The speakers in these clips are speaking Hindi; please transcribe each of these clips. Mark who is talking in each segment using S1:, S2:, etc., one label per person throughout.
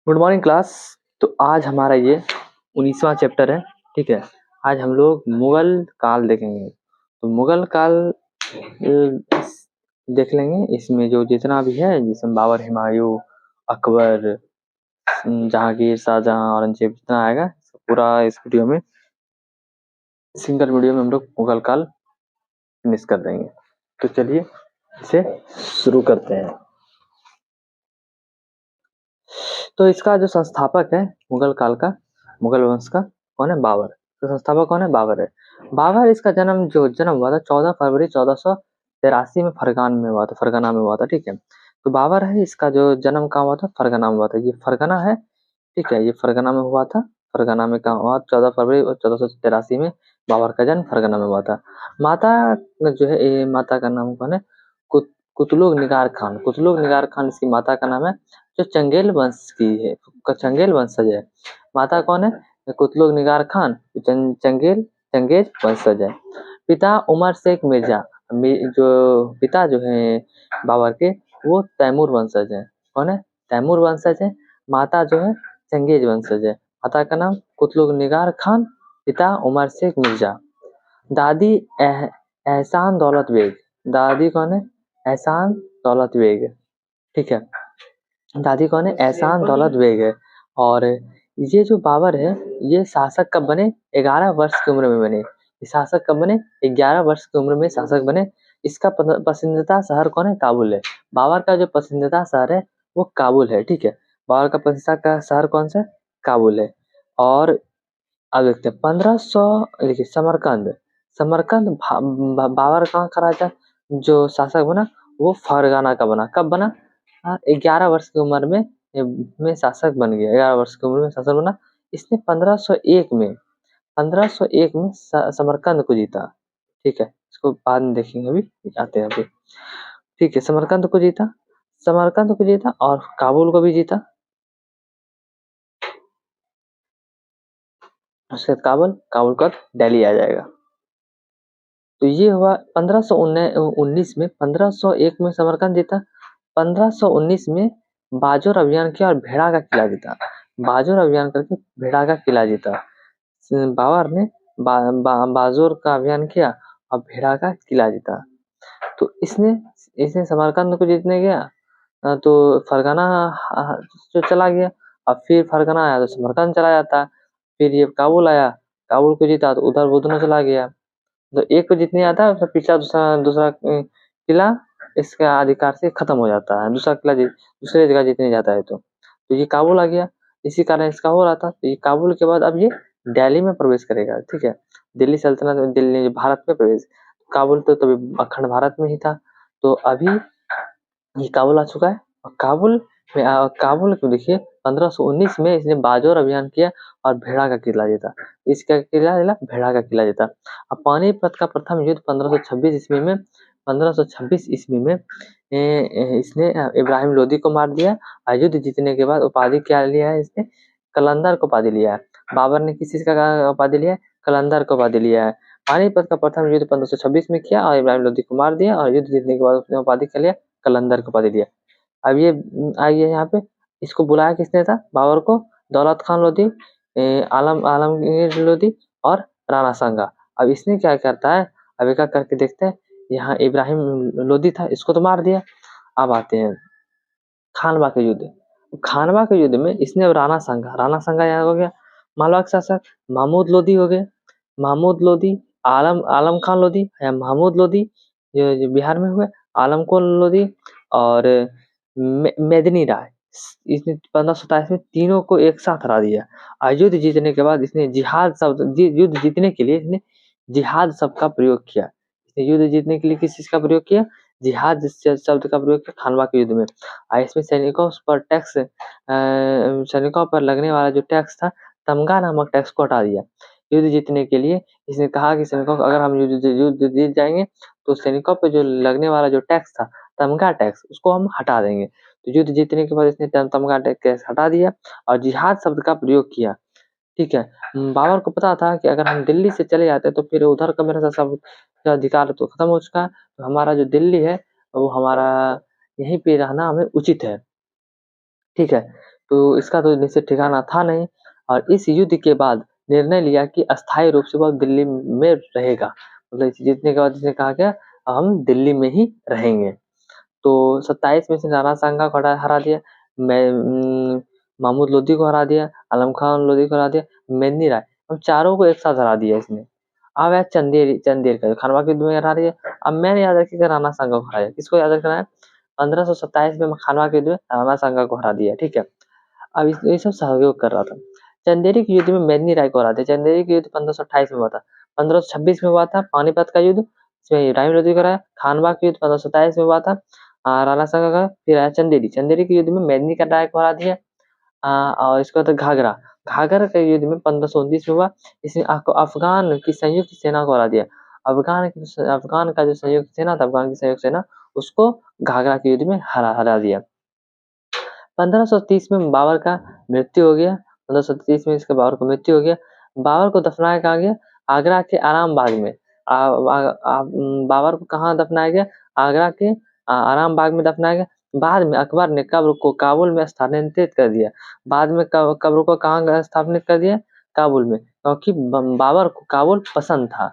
S1: Good morning class. तो आज हमारा ये 19वां चैप्टर है। ठीक है, आज हम लोग मुगल काल देखेंगे। तो मुगल काल देख लेंगे। इसमें जो जितना भी है, जिसमें बाबर, हुमायूं, अकबर, जहांगीर, शाहजहां, औरंगजेब, जितना आएगा पूरा इस वीडियो में, सिंगल वीडियो में हम लोग मुगल काल फिनिश कर देंगे। तो चलिए इसे शुरू करते हैं। तो इसका जो संस्थापक है मुगल काल का, मुगल वंश का, कौन है? बाबर। तो संस्थापक कौन है? बाबर है। बाबर, इसका जन्म हुआ था 14 फरवरी 1483 में फरगना में हुआ था। ठीक है, तो बाबर है, इसका जो जन्म कहाँ हुआ था? फरगना में हुआ था। ये फरगना है, ठीक है, ये फरगना में हुआ था। फरगना में कहाँ हुआ? 14 फरवरी 1483 में बाबर का जन्म फरगना में हुआ था। माता जो है, माता का नाम कौन है? कुतलुग निगार खान। कुतलुग निगार खान इसकी माता का नाम है, जो चंगेल वंश की है, चंगेल वंशज है। माता कौन है? कुतलुग निगार खान, चंगेज वंशज है। पिता उमर शेख मिर्जा, जो पिता जो है बाबर के, वो तैमूर वंशज है। कौन है? तैमूर वंशज है। माता जो है चंगेज वंशज है। माता का नाम कुतलुग निगार खान, पिता उमर शेख मिर्जा। दादी एहसान दौलत बेग। दादी कौन है? एहसान दौलत बेग। ठीक है, दादी कौन है? एहसान दौलत बेग है। और ये जो बाबर है, ये शासक कब बने? 11 वर्ष की उम्र में बने। शासक कब बने? 11 वर्ष की उम्र में शासक बने। इसका पसंदीदा शहर कौन है? काबुल है। बाबर का जो पसंदीदा शहर है वो काबुल है। ठीक है, बाबर का पसंदीदा शहर कौन सा है? काबुल है। और अब देखते हैं 1500, देखिए समरकंद। समरकंद बाबर कहाँ का राजा जो शासक बना? वो फरगाना का बना। कब बना? 11 वर्ष की उम्र में शासक बन गया। 11 वर्ष की उम्र में शासक बना। इसने 1501 में समरकंद को जीता। ठीक है, इसको बाद में देखेंगे, अभी आते हैं अभी। ठीक है, समरकंद को जीता, समरकंद को जीता और काबुल को भी जीता। उसके बाद काबुल का दिल्ली आ जाएगा। तो ये हुआ 1519 में। 1501 में समरकंद जीता। 1519 में बाजोर अभियान किया और भेड़ा का किला जीता। बाजोर अभियान करके भेड़ा का किला जीता। बाबर ने बाजोर का अभियान किया और भेड़ा का किला जीता। तो इसने समरकंद को जीतने गया, तो फरगना जो चला गया। अब फिर फरगना आया तो समरकंद चला जाता। फिर ये काबुल आया, काबुल को जीता तो उधर वो दोनों चला गया। तो एक को जीतने आता है, उसका पीछा दूसरा दूसरा किला इसका अधिकार से खत्म हो जाता है। दूसरा किला दूसरे जगह जीतने जाता है। तो ये काबुल आ गया। इसी कारण इसका हो रहा था। तो ये काबुल के बाद अब ये दिल्ली में प्रवेश करेगा। ठीक है, दिल्ली सल्तनत में, दिल्ली भारत में प्रवेश। काबुल तो तभी अखंड भारत में ही था। तो अभी ये काबुल आ चुका है। और काबुल को देखिए 1519 में इसने बाजोर अभियान किया और भेड़ा का किला जीता। इसका किला जीता, भेड़ा का किला जीता। अब पानीपत का प्रथम युद्ध 1526 ईस्वी में, 1526 ईस्वी में इसने इब्राहिम लोदी को मार दिया। और युद्ध जीतने के बाद उपाधि क्या लिया है इसने? कलंदर को उपाधि लिया है। बाबर ने किस चीज का उपाधि लिया है? कलंदर को उपाधि लिया है। पानीपत का प्रथम युद्ध 1526 में किया और इब्राहिम लोदी को मार दिया। और युद्ध जीतने के बाद उसने उपाधि क्या लिया? कलंदर को उपाधि लिया। अब ये आइए यहाँ पे, इसको बुलाया किसने था बाबर को? दौलत खान लोधी, आलमगीर लोधी और राणा सांगा। अब इसने क्या करता है, अब एक करके देखते हैं। यहाँ इब्राहिम लोधी था, इसको तो मार दिया। अब आते हैं खानवा के युद्ध। खानवा के युद्ध में इसने अब राणा सांगा यहाँ हो गया। मालवा के शासक महमूद लोधी हो गए। महमूद लोधी, आलम खान लोधी या महमूद लोधी जो बिहार में हुए, आलम को लोधी और मेदिनी राय। इसने 1527 में तीनों को एक साथ हरा दिया। और युद्ध जीतने के बाद इसने युद्ध जीतने के लिए इसने जिहाद शब्द का प्रयोग किया। इसने युद्ध जीतने के लिए किस चीज का प्रयोग किया? जिहाद शब्द का प्रयोग किया खानवा के युद्ध में। और इसमें सैनिकों पर लगने वाला जो टैक्स था, तमगा नामक टैक्स को हटा दिया। युद्ध जीतने के लिए इसने कहा कि सैनिकों को, अगर हम युद्ध जीत जाएंगे तो सैनिकों पर जो लगने वाला जो टैक्स था, तमगा टैक्स, उसको हम हटा देंगे। तो युद्ध जीतने के बाद इसने तमगा टैक्स हटा दिया और जिहाद शब्द का प्रयोग किया। ठीक है, बाबर को पता था कि अगर हम दिल्ली से चले जाते तो फिर उधर का मेरा सब अधिकार तो खत्म हो चुका है। तो हमारा जो दिल्ली है वो हमारा यहीं पे रहना हमें उचित है। ठीक है, तो इसका तो निश्चित ठिकाना था नहीं, और इस युद्ध के बाद निर्णय लिया कि अस्थायी रूप से वह दिल्ली में रहेगा। मतलब जीतने के बाद इसने कहा क्या, हम दिल्ली में ही रहेंगे। तो 27 में से नाना सांगा को हरा दिया, महमूद लोधी को हरा दिया, आलम खान लोधी को हरा दिया, मेदिनी राय, हम चारों को एक साथ हरा दिया इसने। अब है चंदेर का खानवा के युद्ध में हरा दिया। अब मैंने याद रखिएगा राणा सांगा को हराया। किसको याद रखना है, 1527 में खानवा के युद्ध में राणा सांगा को हरा दिया। ठीक है, अब ये सब सहयोग कर रहा था। चंदेरी के युद्ध में मेदिनी राय को हरा दिया। चंदेरी के युद्ध 1528 में हुआ था। 1526 में हुआ था पानीपत का युद्ध, इसमें इब्राहिम लोधी को हराया। खानवा के युद्ध 1527 में हुआ था, राणा सांगा का। फिर आया चंदेरी के युद्ध में मेदिनी राय को हरा दिया। और इसके बाद घाघरा, घाघरा के युद्ध में 1529 में हुआ, इसने अफगान की संयुक्त सेना को हरा दिया। अफगान का जो संयुक्त सेना था, अफगान की संयुक्त सेना, उसको घाघरा के युद्ध में हरा दिया। 1530 में बाबर का मृत्यु हो गया। 1530 में इसके बाबर को मृत्यु हो गया। बाबर को दफनाया कहाँ गया, आगरा के आराम बाग में। बाबर को कहाँ दफनाया गया, आगरा के आराम बाग में दफनाया गया। बाद में अकबर ने कब्र को काबुल में स्थानांतरित कर दिया। बाद में कब्र को कहाँ स्थापित कर दिया, काबुल में, क्योंकि बाबर को काबुल पसंद था।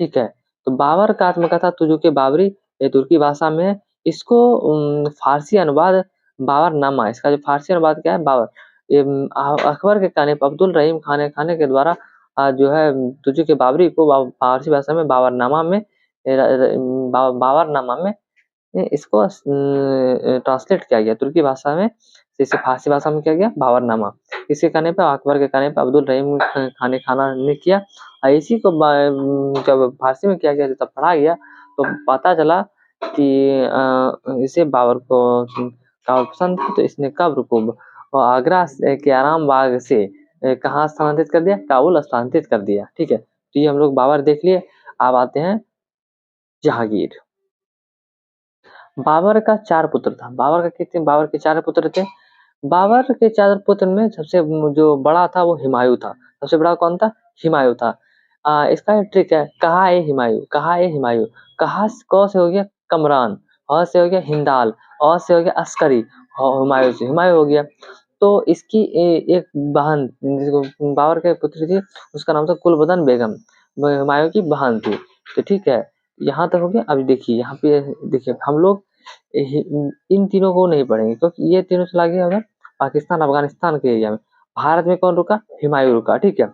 S1: ठीक है, तो बाबर का आत्मकथा तुजुक बाबरी, ये तुर्की भाषा में है। इसको फारसी अनुवाद बाबरनामा, इसका जो फारसी अनुवाद क्या है, बाबर। ये अकबर के कहने पर अब्दुल रहीम खाने के द्वारा जो है तुजुक बाबरी को फारसी भाषा में बाबरनामा में इसको ट्रांसलेट किया गया तुर्की भाषा में, इसे फारसी भाषा में किया गया बाबरनामा। इसके कहने पर, अकबर के कहने पर अब्दुल रहीम खाना ने किया। इसी को जब फारसी में किया गया, तब पढ़ा गया तो पता चला कि इसे बाबर को काबुल पसंद थी, तो इसने कब्र को आगरा के आराम बाग से कहाँ स्थानांतरित कर दिया, काबुल स्थानांतरित कर दिया। ठीक है, तो ये हम लोग बाबर देख लिए। अब आते हैं जहांगीर। बाबर का 4 पुत्र था। बाबर के 4 पुत्र थे। बाबर के 4 पुत्र में सबसे जो बड़ा था वो हुमायूं था। सबसे बड़ा कौन था, हुमायूं था। इसका ट्रिक है, कहा है हुमायूं, कहा है हुमायूं। कहा क से हो गया कमरान, ह से हो गया हिंदाल, अ से हो गया अस्करी, हुमायूं से हुमायूं हो गया। तो इसकी एक बहन बाबर के पुत्र थी, उसका नाम था कुलबदन बेगम, हुमायूं की बहन थी। तो ठीक है, यहाँ तक हो गया। अब देखिए यहाँ पे, देखिए हम लोग इन तीनों को नहीं पढ़ेंगे, क्योंकि ये तीनों चला गया अगर पाकिस्तान अफगानिस्तान के एरिया में। भारत में कौन रुका, हुमायूं रुका। ठीक है,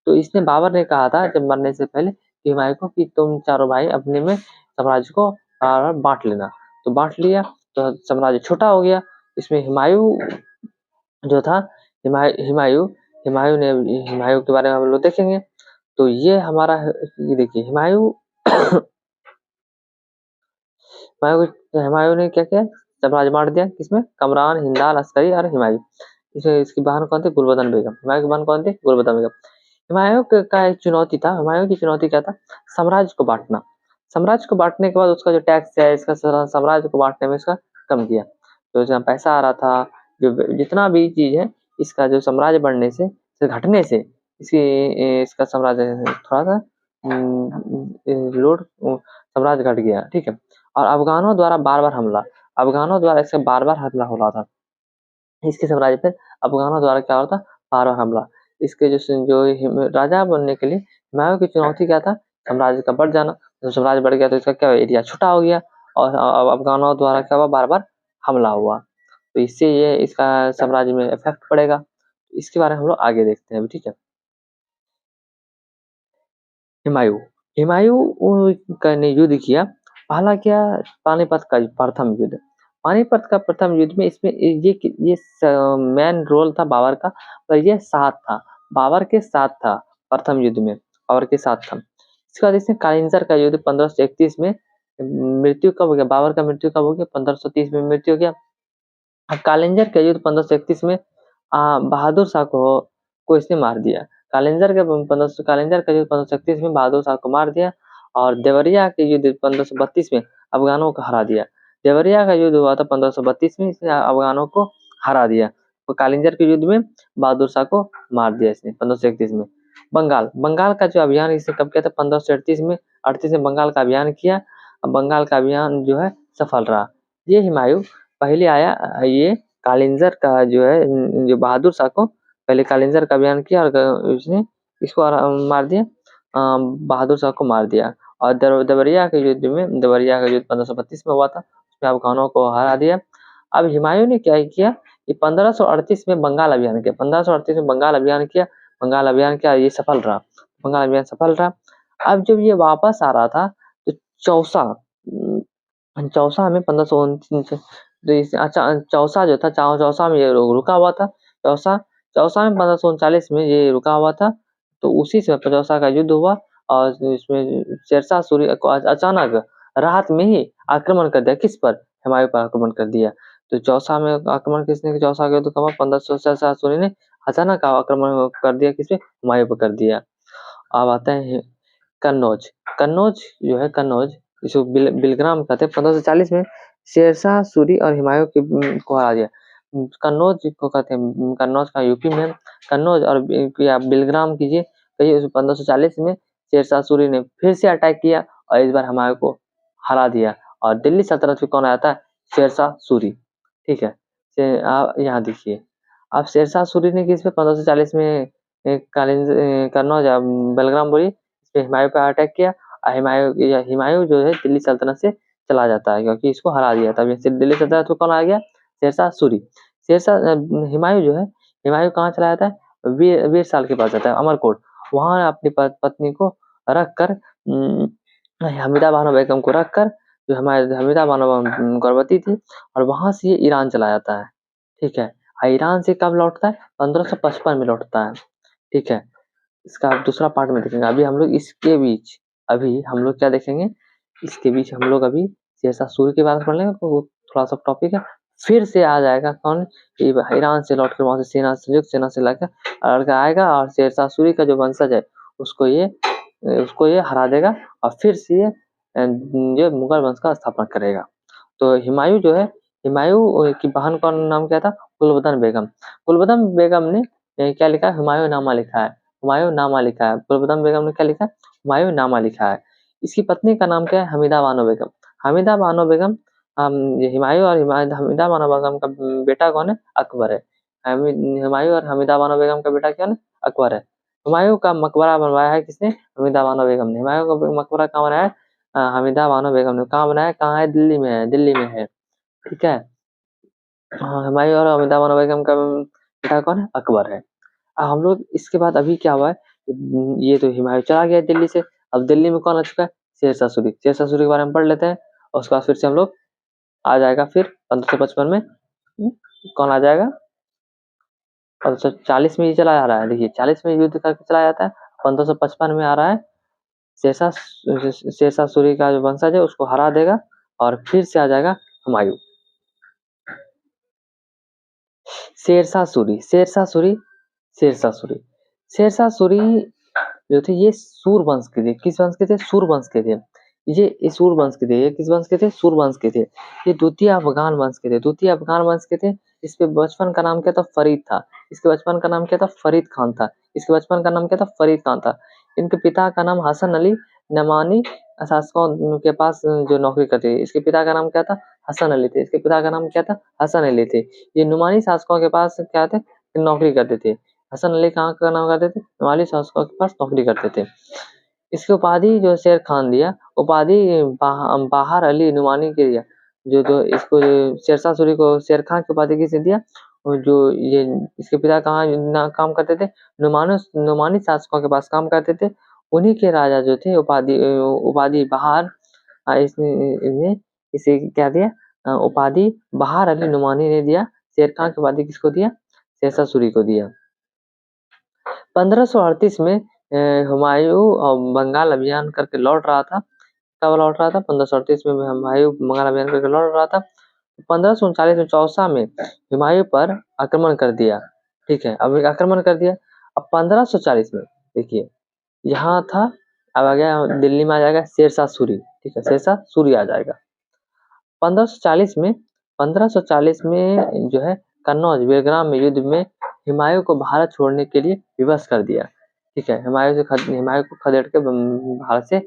S1: तो इसने बाबर ने कहा था जब मरने से पहले कि हुमायूं को कि तुम चारों भाई अपने में साम्राज्य को बांट लेना। तो बांट लिया, तो साम्राज्य छोटा हो गया। इसमें हुमायूं जो था, हुमायूं हुमायूं ने, हुमायूं के बारे में हम लोग देखेंगे। तो ये हमारा, ये देखिए हुमायूं हुमायूं ने क्या किया, साम्राज्य बांट दिया। किसमें, कमरान, हिंदाल, अस्करी और हुमायूं। इसमें इसकी बहन कौन थी, गुलबदन बेगम। हुमायूं की बहन कौन थी, गुलबदन बेगम। हुमायूं का एक चुनौती था, हुमायूं की चुनौती क्या था, साम्राज्य को बांटना। साम्राज्य को बांटने के बाद उसका जो टैक्स है, इसका साम्राज्य को बांटने में इसका कम किया। तो जहाँ पैसा आ रहा था, जो जितना भी चीज है, इसका जो साम्राज्य बढ़ने से, घटने से, इसका साम्राज्य थोड़ा सा लोड, साम्राज्य घट गया। ठीक है, और अफगानों द्वारा बार बार हमला, अफगानों द्वारा इसका बार बार हमला हो रहा था। इसके साम्राज्य पर अफगानों द्वारा क्या होता, बार बार हमला। इसके जो राजा बनने के लिए हुमायूं की चुनौती क्या था, साम्राज्य का बढ़ जाना। जब साम्राज्य बढ़ गया तो इसका क्या, एरिया छोटा हो गया, और अफगानों द्वारा क्या हुआ, बार बार हमला हुआ। तो इससे ये इसका साम्राज्य में इफेक्ट पड़ेगा। इसके बारे में हम लोग आगे देखते हैं। ठीक है, हुमायूं हुमायूं ने युद्ध किया। पहला क्या, पानीपत का प्रथम युद्ध। पानीपत का प्रथम युद्ध में इसमें ये मेन रोल था बाबर का, और ये साथ था, बाबर के साथ था प्रथम युद्ध में, बाबर के साथ था। इसके बाद इसने कालिंजर का युद्ध 1531 में, मृत्यु कब हो गया, बाबर का मृत्यु कब हो गया, 1530 में मृत्यु हो गया। कालिंजर का युद्ध 1531 में बहादुर शाह को इसने मार दिया। कालिंजर का युद्ध 1531 में बहादुर शाह को मार दिया। और देवरिया के युद्ध 1532 में अफगानों को हरा दिया। देवरिया का युद्ध हुआ था 1532 में, इसने अफगानों को हरा दिया। तो कालिंजर के युद्ध में बहादुर शाह को मार दिया इसने 1531 में। बंगाल का जो अभियान इसने कब किया था, 1538 में। 38 में बंगाल का अभियान किया। बंगाल का अभियान जो है सफल रहा। ये हुमायूं पहले आया, ये कालिंजर का जो है जो बहादुर शाह को पहले कालिंजर का अभियान किया और उसने इसको मार दिया, बहादुर शाह को मार दिया। और देवरिया के युद्ध में, देवरिया का युद्ध 1532 में हुआ था, उसमें अफगानों को हरा दिया। अब हुमायूं ने क्या किया कि 1538 में बंगाल अभियान किया, 1538 में बंगाल अभियान किया, बंगाल अभियान किया, ये सफल रहा, बंगाल अभियान सफल रहा। अब जब ये वापस आ रहा था तो चौसा चौसा में 1529 चौसा जो था, चौसा में ये रुका हुआ था। चौसा चौसा में 1539 में ये रुका हुआ था। तो उसी से चौसा का युद्ध हुआ और इसमें शेरशाह सूरी को अचानक रात में ही आक्रमण कर दिया। किस पर? हुमायूं पर आक्रमण कर दिया। तो चौसा में आक्रमण किसने किया? चौसा का युद्ध कब? 1500 शेरशाह सूरी ने अचानक आक्रमण कर दिया, किसपे? हुमायूं पर कर दिया। अब आता है कन्नौज। कन्नौज जो है, कन्नौज जिसको बिलग्राम कहते हैं, 1540 में शेरशाह सूरी और हुमायूं को हरा दिया। कन्नौज को कहते हैं, कन्नौज का यूपी में, कन्नौज और या बिलग्राम कीजिए, तो ये 1540 में शेरशाह सूरी ने फिर से अटैक किया और इस बार हुमायूं को हरा दिया। और दिल्ली सल्तनत में कौन आया था? शेरशाह सूरी। ठीक है, यहाँ देखिए, अब शेरशाह सूरी ने किस पे 1540 में कन्नौज बेलग्राम बोली पे हुमायूं पे अटैक किया। हुमायूं जो है दिल्ली सल्तनत से चला जाता है क्योंकि इसको हरा दिया था। दिल्ली सल्तनत में कौन आ गया? शेरशाह सूरी। शेरशाह हुमायूं जो है, हुमायूं कहाँ चला जाता है? वीर साल के पास जाता है, अमरकोट। वहां अपनी पत्नी को रख कर, हमीदा बानो बेगम को रख कर, जो हमारे हमीदा बानो गर्भवती थी, और वहां से ये ईरान चला जाता है। ठीक है, ईरान से कब लौटता है? 1555 में लौटता है। ठीक है, इसका दूसरा पार्ट में देखेंगे। अभी हम लोग इसके बीच, अभी हम लोग क्या देखेंगे, इसके बीच हम लोग अभी शेरशाह सूरी के बारे में पढ़ लेंगे, तो वो थोड़ा सा टॉपिक है। फिर से आ जाएगा कौन? ईरान से लौटकर वहां से सेना, संयुक्त सेना से लड़कर आएगा और शेरशाह सूरी का जो वंशज है उसको ये हरा देगा और फिर से ये जो मुगल वंश का स्थापना करेगा। तो हुमायूं जो है, हुमायूं की बहन का नाम क्या था? गुलबदन बेगम। गुलबदन बेगम ने क्या लिखा है? हुमायूं नामा लिखा है। हुमायूं नामा लिखा है। गुलबदन बेगम ने क्या लिखा है? हुमायूं नामा लिखा है। इसकी पत्नी का नाम क्या है? हमीदा बानो बेगम। हमीदा बानो बेगम, ये हुमायूं और हमीदा बानो बेगम का बेटा कौन है? अकबर है। हुमायूं और हमीदा बानो बेगम का बेटा कौन है? अकबर है। हुमायूं का मकबरा बनवाया है किसने? हमीदा बानो बेगम ने। हुमायूं का मकबरा कहाँ बनाया है? हमीदा बानो बेगम ने। कहाँ बनाया? कहाँ है? दिल्ली में है, दिल्ली में है। ठीक है, हाँ, हुमायूं और हमीदा बानो बेगम का बेटा कौन है? अकबर है। हम लोग इसके बाद अभी क्या हुआ है, ये तो हुमायूं चला गया दिल्ली से। अब दिल्ली में कौन आ चुका है? शेरशाह सूरी। शेरशाह सूरी के बारे में पढ़ लेते हैं और उसके बाद फिर से हम लोग आ जाएगा। फिर 1555 में कौन आ जाएगा? 1540 में ये चला आ रहा है। देखिए, 40 में युद्ध करके चला जाता है, 1555 में आ रहा है। शेरशाह शेरशाह सूरी का जो वंशज है उसको हरा देगा और फिर से आ जाएगा हुमायूं। शेरशाह सूरी, शेरशाह सूरी, शेरशाह सूरी, शेरशाह सूरी जो थे ये सूर वंश के थे। किस वंश के थे? सूर वंश के थे। ये सूर वंश के थे। ये किस वंश के थे? सूर वंश के थे। ये द्वितीय अफगान वंश के थे। द्वितीय अफगान वंश के थे। इसके बचपन का नाम क्या था? फरीद था। इसके बचपन का नाम क्या था? फरीद खान था। इसके बचपन का नाम क्या था? फरीद खान था। इनके पिता का नाम हसन अली नमानी शासकों के पास जो नौकरी करते थे। इसके पिता का नाम क्या था? हसन अली थे। इसके पिता का नाम क्या था? हसन अली थे। ये नुमानी शासकों के पास क्या थे? नौकरी करते थे। हसन अली कहाँ का नाम करते थे? नुमानी शासकों के पास नौकरी करते थे। इसकी उपाधि जो शेर खान दिया, उपाधि बाहर अली नुमानी के दिया। जो इसको शेरशाह सूरी को शेर खान की उपाधि किसने दिया? जो ये इसके पिता कहाँ काम करते थे? नुमानी शासकों के पास काम करते थे। उन्हीं के राजा जो थे उपाधि उपाधि बहार, इसने इसे क्या दिया? उपाधि बहार अली नुमानी ने दिया। शेर खान की उपाधि किसको दिया? शेरशाह सूरी को दिया। 1538 में हुमायूं बंगाल अभियान करके लौट रहा था। कब लौट रहा था? 1538 में हुमायूं बंगाल अभियान करके लौट रहा था। 1539 में चौसा में हुमायूं पर आक्रमण कर दिया। ठीक है, अब आक्रमण कर दिया। अब 1540 में देखिए, यहाँ था, अब आ गया दिल्ली में आ जाएगा शेरशाह सूरी। ठीक है, शेरशाह सूरी आ जाएगा 1540 में। 1540 में जो है कन्नौज बेलग्राम में युद्ध में हुमायूं को भारत छोड़ने के लिए विवश कर दिया। ठीक है, हुमायूं को खदेड़ के भारत से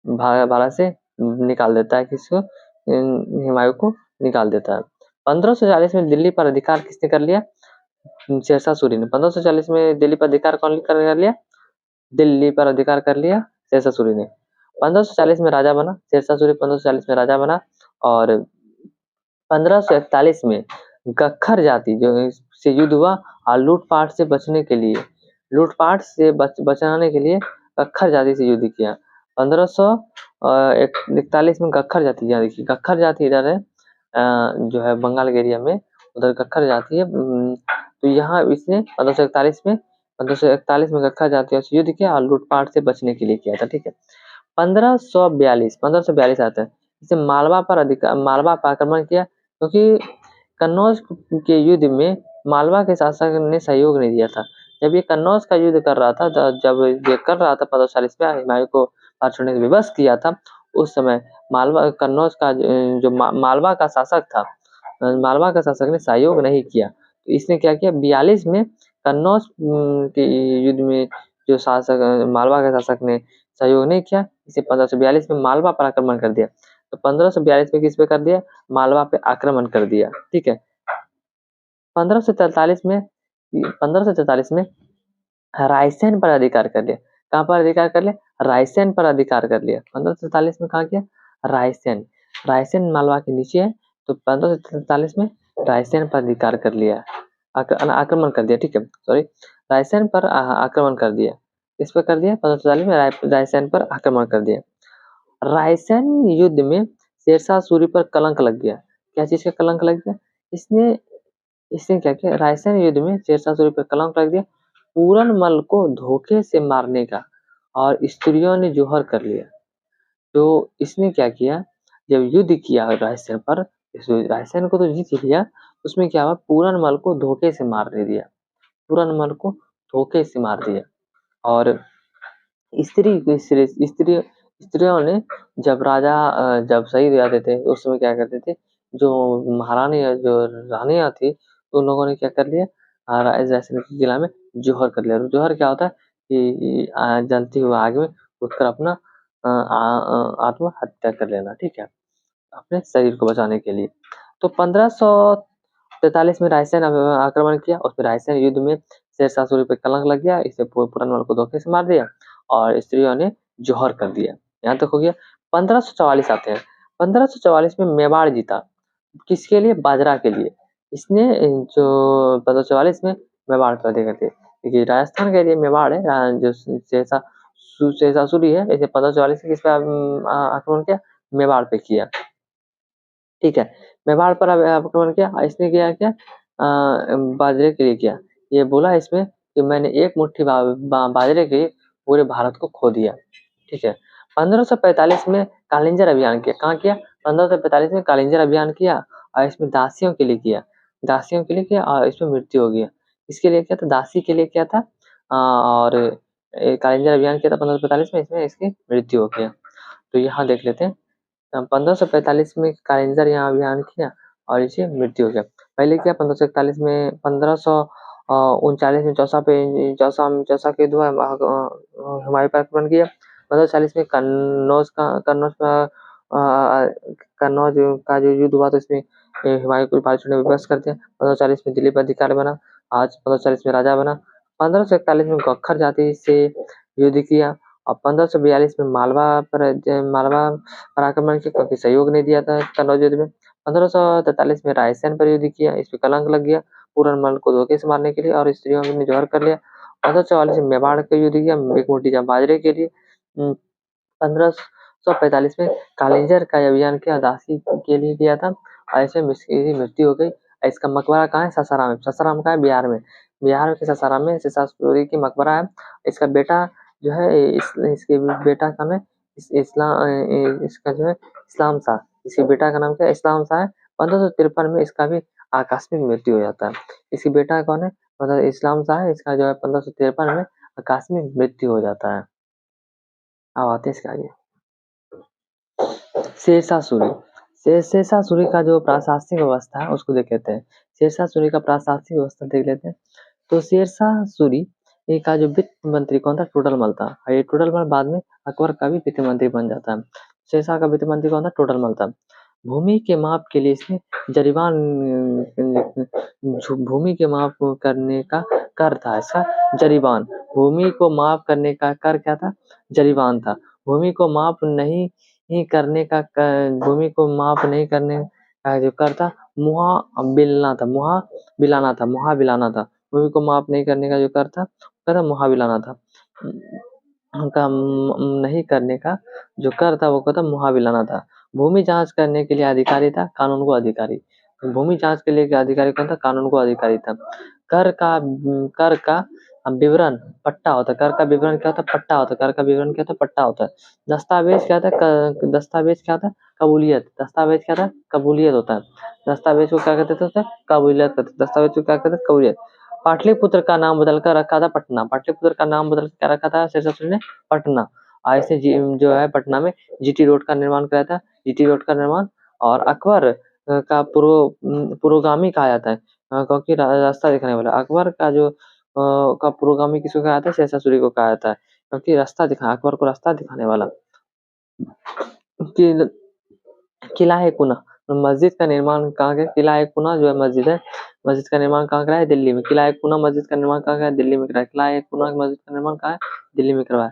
S1: निकाल देता है। किसको? हुमायूं को निकाल देता है। 1540 में दिल्ली पर अधिकार किसने कर लिया? शेरशाह सूरी ने। 1540 में दिल्ली पर अधिकार कौन कर लिया? दिल्ली पर अधिकार कर लिया शेरशाह सूरी ने। 1540 में राजा बना शेरशाह सूरी, 1540 में राजा बना। और 1541 में गख्खर जाति जो से युद्ध हुआ और लूटपाट से बचने के लिए, लूटपाट से बचाने के लिए गख्खर जाति से युद्ध किया। 1541 में गख्खर जाति, यहाँ देखिए गख्खर जाति इधर है, जो है बंगाल के एरिया में, उधर गख्खर जाति है। तो यहाँ इसने 1541 में गख्खर जातियों से युद्ध किया और लूटपाट से बचने के लिए किया था। ठीक है। 1542 आता है, इसे मालवा पर आक्रमण किया, क्योंकि कन्नौज के युद्ध में मालवा के शासक ने सहयोग नहीं दिया था। जब ये कन्नौज का युद्ध कर रहा था, जब ये कर रहा था 1540 में हुमायूं को भारत छोड़ने का विवश किया था, उस समय मालवा कन्नौज का जो मालवा का शासक था, मालवा का शासक ने सहयोग नहीं किया। तो इसने क्या किया, 42 में कन्नौज के युद्ध में जो शासक मालवा के शासक ने सहयोग नहीं किया, इसे 1542 में मालवा पर आक्रमण कर दिया। तो 1542 में किस पे कर दिया? मालवा पे आक्रमण कर दिया। ठीक है। 1543 में रायसेन पर अधिकार कर लिया। कहाँ पर अधिकार कर लिया? रायसेन पर अधिकार कर लिया। 1543 में कहा किया? रायसेन। रायसेन मालवा के नीचे है, तो 1543 में रायसेन पर अधिकार कर लिया, आक्रमण कर दिया। ठीक है, सॉरी, रायसेन पर आक्रमण कर दिया। इस पर कर दिया 1543 में रायसेन पर आक्रमण कर दिया। रायसेन युद्ध में शेरशाह सूरी पर कलंक लग गया। क्या चीज का कलंक लग गया? इसने क्या किया? रायसेन युद्ध में शेरशाह सूरी पर कलंक लग दिया, पूरनमल को धोखे से मारने का, और स्त्रियों ने जोहर कर लिया। तो इसने क्या किया, जब युद्ध किया रायसेन पर, रायसेन को तो जीत लिया, उसमें क्या हुआ, पूरनमल को धोखे से मारने दिया, पूरनमल को धोखे से मार दिया। और स्त्रियों ने जब शहीद हो जाते थे, उस समय क्या करते थे, जो महारानी जो रानियां थी, उन लोगों ने क्या कर लिया, रायसेन के किला में जोहर कर लिया। जोहर क्या होता है कि जलती हुई आग में कूदकर अपना आत्महत्या कर लेना। ठीक है, अपने शरीर को बचाने के लिए। तो 1543 में रायसेन आक्रमण किया, उसमें रायसेन युद्ध में शेरशाह सूरी पर कलंक लग गया, इसे पूरनमल को धोखे से मार दिया और स्त्रियों ने जोहर कर दिया। यहाँ तक हो गया। 1544 आते हैं। 1544 में मेवाड़ जीता, किसके लिए? बाजरा के लिए। इसने जो 1544 में मेवाड़ पर अधिकार थे, क्योंकि राजस्थान के लिए मेवाड़ है, जो शेरशाह सूरी है, इसे 1544 में किस पे आक्रमण किया? मेवाड़ पे किया। ठीक है, मेवाड़ पर आक्रमण किया, इसने किया क्या? बाजरे के लिए किया। ये बोला इसमें कि मैंने एक मुट्ठी बाजरे के लिए पूरे भारत को खो दिया। ठीक है। 1545 में कालिंजर अभियान किया। कहाँ किया? 1545 में कालिंजर अभियान किया, और इसमें दासियों के लिए किया, दासियों के लिए किया, और इसमें मृत्यु हो गया। इसके लिए क्या था? दासी के लिए किया था, और कालिंजर अभियान किया था 1545 में, इसमें इसकी मृत्यु हो गया। तो यहाँ देख लेते हैं, 1545 में कालिंजर यहाँ अभियान किया और इसे मृत्यु हो गया। पहले क्या, 1541 में 1539 में चौसा के द्वारा हुमायूं पर आक्रमण किया। 1540 में कन्नौज का जो युद्ध हुआ, तो इसमें हुमायूं को भारत छोड़ने में विवश कर दिया। 1540 में दिल्ली पर अधिकार बना, आज 1540 में राजा बना। 1541 में गख्खर जाति से युद्ध किया, और 1542 में मालवा पर आक्रमण किया, क्योंकि सहयोग नहीं दिया था कन्नौज युद्ध में। 1543 में रायसेन पर युद्ध किया, इस पर कलंक लग गया, पूरनमल को धोखे से मारने के लिए, और स्त्रियों ने जोहर कर लिया। 1544 में मेवाड़ का युद्ध किया, एक मुट्ठी बाजरे के लिए। 1545 में कालिंजर का अभियान किया, दासी के लिए किया था, और इसमें इसकी मृत्यु हो गई। इसका मकबरा कहाँ है? सासाराम में। सासाराम कहाँ है? बिहार में। बिहार के सासाराम में शेरशाह सूरी की मकबरा है। इसका बेटा जो है, इसके बेटा का नाम है इसका जो है इस्लाम शाह, इसके बेटा का नाम क्या है? इस्लाम शाह है। 1553 में इसका भी आकस्मिक मृत्यु हो जाता है। इसकी बेटा कौन है? मतलब इस्लाम शाह है, इसका जो है 1553 में आकस्मिक मृत्यु हो जाता है। अब आते हैं इसके आगे। शेरशाह सूरी। शेरशाह सूरी का जो प्रशासनिक व्यवस्था है उसको देख लेते हैं। शेरशाह सूरी का प्रशासनिक व्यवस्था देख लेते हैं। तो शेरशाह सूरी का जो वित्त मंत्री कौन था? टोडरमल था। ये टोडरमल बाद में अकबर का भी वित्त मंत्री बन जाता है। शेरशाह का वित्त मंत्री कौन था? टोडरमल था। भूमि के माप के लिए इसने जरीबान भूमि के माप करने का कर था इसका जरीबान। भूमि को माप करने का कर क्या था? जरीबान था। भूमि को माप नहीं करने का भूमि को माप नहीं करने का जो कर था मुहाबिलना था। मुहाबिलाना था। भूमि को माप नहीं करने का जो कर था मुहाबिलाना था। का नहीं करने का जो कर था वो क्या था? मुहाबिलाना था। भूमि जांच करने के लिए अधिकारी था कानून को अधिकारी। भूमि जांच के लिए अधिकारी कौन था? कानून को अधिकारी था। कर का विवरण पट्टा होता है। कर का विवरण क्या होता है? पट्टा होता है। कर का विवरण क्या होता है? पट्टा होता है। दस्तावेज क्या था? दस्तावेज क्या था? कबूलियत। दस्तावेज क्या था? कबूलियत होता है। दस्तावेज को क्या कहते थे? कबूलियत कहते थे। दस्तावेज को क्या कहते थे? कबूलियत। पाटलिपुत्र का नाम बदलकर रखा था पटना। पाटलिपुत्र का नाम बदल क्या रखा था शेषासुरी ने? पटना। ऐसे जो है पटना में जीटी रोड का निर्माण कराया था। जीटी रोड का निर्माण। और अकबर का पुरोगामी कहा जाता है क्योंकि रास्ता दिखाने वाला। अकबर का जो का पुरोगामी किसको कहा जाता है? शेषासुरी को कहा जाता है क्योंकि रास्ता दिखा अकबर को रास्ता दिखाने वाला। किला है कुना। मस्जिद का निर्माण कहाँ गया? किला है कुना जो है मस्जिद है। मस्जिद का निर्माण कहाँ कराया है? दिल्ली में। किला है कुना मस्जिद का निर्माण कहाँ कराया? दिल्ली में कराया। किला है कुना मस्जिद का निर्माण कहाँ है? दिल्ली में करवाया।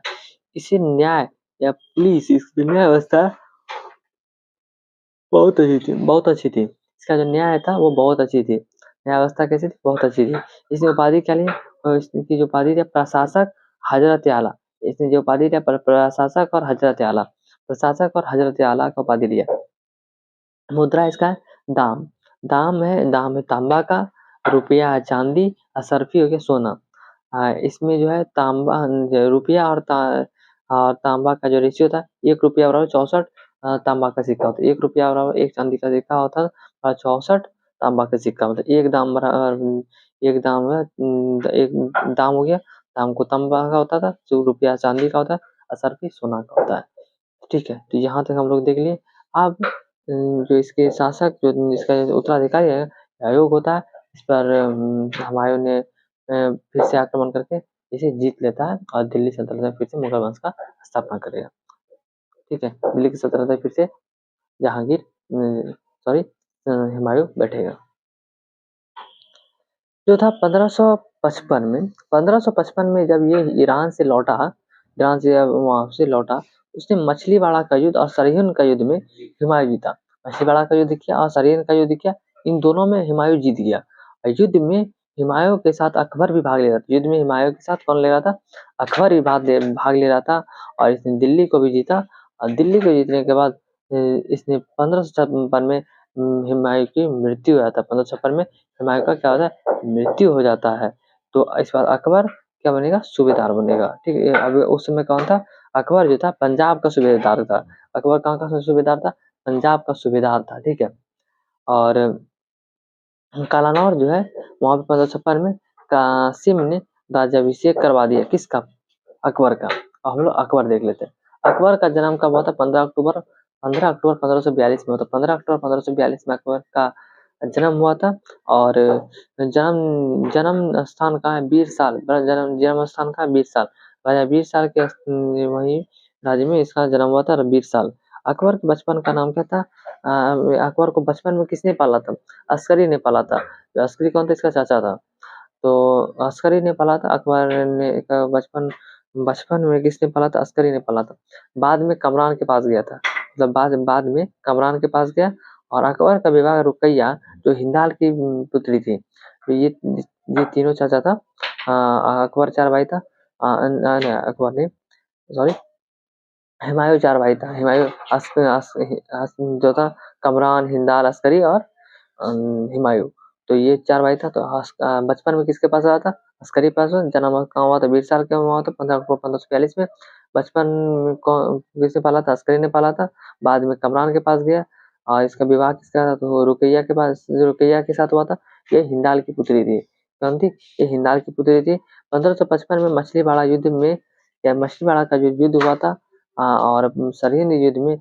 S1: इसे न्याय या पुलिस इसकी न्याय व्यवस्था बहुत अच्छी थी। बहुत अच्छी थी। इसका जो न्याय था वो बहुत अच्छी थी। न्याय व्यवस्था कैसी थी? बहुत अच्छी थी। इसने उपाधि क्या ली? इसकी जो उपाधि थी प्रशासक हजरत आला। इसने जो उपाधि थी प्रशासक और हजरत आला। प्रशासक और हजरत आला का उपाधि लिया। मुद्रा इसका है दाम। दाम है तांबा का। रुपया है चांदी। असरफी हो गया सोना। इसमें जो है तांबा रुपया और तांबा का जो रेशियो था 1 रुपया बराबर 64 तांबा का सिक्का होता है। 1 रुपया बराबर 1 चांदी का सिक्का होता है और 64 तांबा का सिक्का मतलब एक दाम बराबर एक दाम है एक दाम हो गया। दाम को तांबा का होता था जो रुपया चांदी का होता है असरफी सोना का होता है। ठीक है तो यहाँ तक हम लोग देख लिए। अब जो इसके शासक जो इसका उत्तराधिकारी है आयोग होता है इस पर हुमायूं ने फिर से आक्रमण करके इसे जीत लेता है और दिल्ली सल्तनत में फिर से मुगल वंश का स्थापना करेगा। ठीक है दिल्ली की सल्तनत में फिर से जहांगीर सॉरी हुमायूं बैठेगा। जो था 1555 में 1555 में जब ये ईरान से वहां से लौटा उसने मछलीवाड़ा का युद्ध और सरहिंद का युद्ध में हुमायूं जीता। मछलीवाड़ा का युद्ध किया और सरहिंद का युद्ध किया। इन दोनों में हुमायूं जीत गया। और युद्ध में हुमायूं के साथ अकबर भी भाग ले रहा था। युद्ध में हुमायूं के साथ कौन ले रहा था? अकबर भी भाग ले रहा था। और इसने दिल्ली को भी जीता। और दिल्ली को जीतने के बाद इसने 1556 में हुमायूं की मृत्यु हुआ था। 1556 में हुमायूं का क्या होता है? मृत्यु हो जाता है। तो इस बार अकबर क्या बनेगा? सूबेदार बनेगा। ठीक है अब उस समय कौन था? अकबर जो था पंजाब का सूबेदार था। अकबर कहाँ का सूबेदार था? पंजाब का सूबेदार था। ठीक है और कालानौर जो है वहां पे 1556 में कासिम ने राज्याभिषेक करवा दिया। किसका? अकबर का। अब हम लोग अकबर देख लेते हैं। अकबर का जन्म कब हुआ था? 15 अक्टूबर 1542 में हुआ था। 15 अक्टूबर 1542 में अकबर का जन्म हुआ था। और जन्म जन्म स्थान कहाँ है? बीरसाल। जन्म स्थान कहाँ है? बीरसाल। राजा बीरसाल के वही राज्य में इसका जन्म हुआ था बीरसाल। अकबर के बचपन का नाम क्या था? अकबर को बचपन में किसने पाला था? अस्करी ने पाला था। अस्करी कौन था? इसका चाचा था। तो अस्करी ने पाला था। अकबर ने बचपन बचपन में किसने पाला था? अस्करी ने पाला था। बाद में कमरान के पास गया था। मतलब बाद में कमरान के पास गया और अकबर का विवाह रुकैया जो हिंदाल की पुत्री थी। तो ये तीनों चाचा था। अकबर 4 भाई था। अकबर ने सॉरी हुमायूं 4 भाई था। हुमायूं जो था कमरान हिंदाल अस्करी और हुमायूं। तो ये 4 भाई था। तो बचपन में किसके पास रहा था? अस्करी के पास। जन्म कहाँ हुआ था? 20 साल का हुआ था 15 अक्टूबर 1542 में। बचपन में किसने पाला था? अस्करी ने पाला था। बाद में कमरान के पास गया और इसका विवाह किसका था? तो रुकैया के पास रुकैया के साथ हुआ था। ये हिंदाल की पुत्री थी। कौन थी? ये हिंदाल की पुत्री थी। 1555 में मछलीवाड़ा युद्ध में या मछलीवाड़ा का जो युद्ध हुआ था और सरहिंद युद्ध में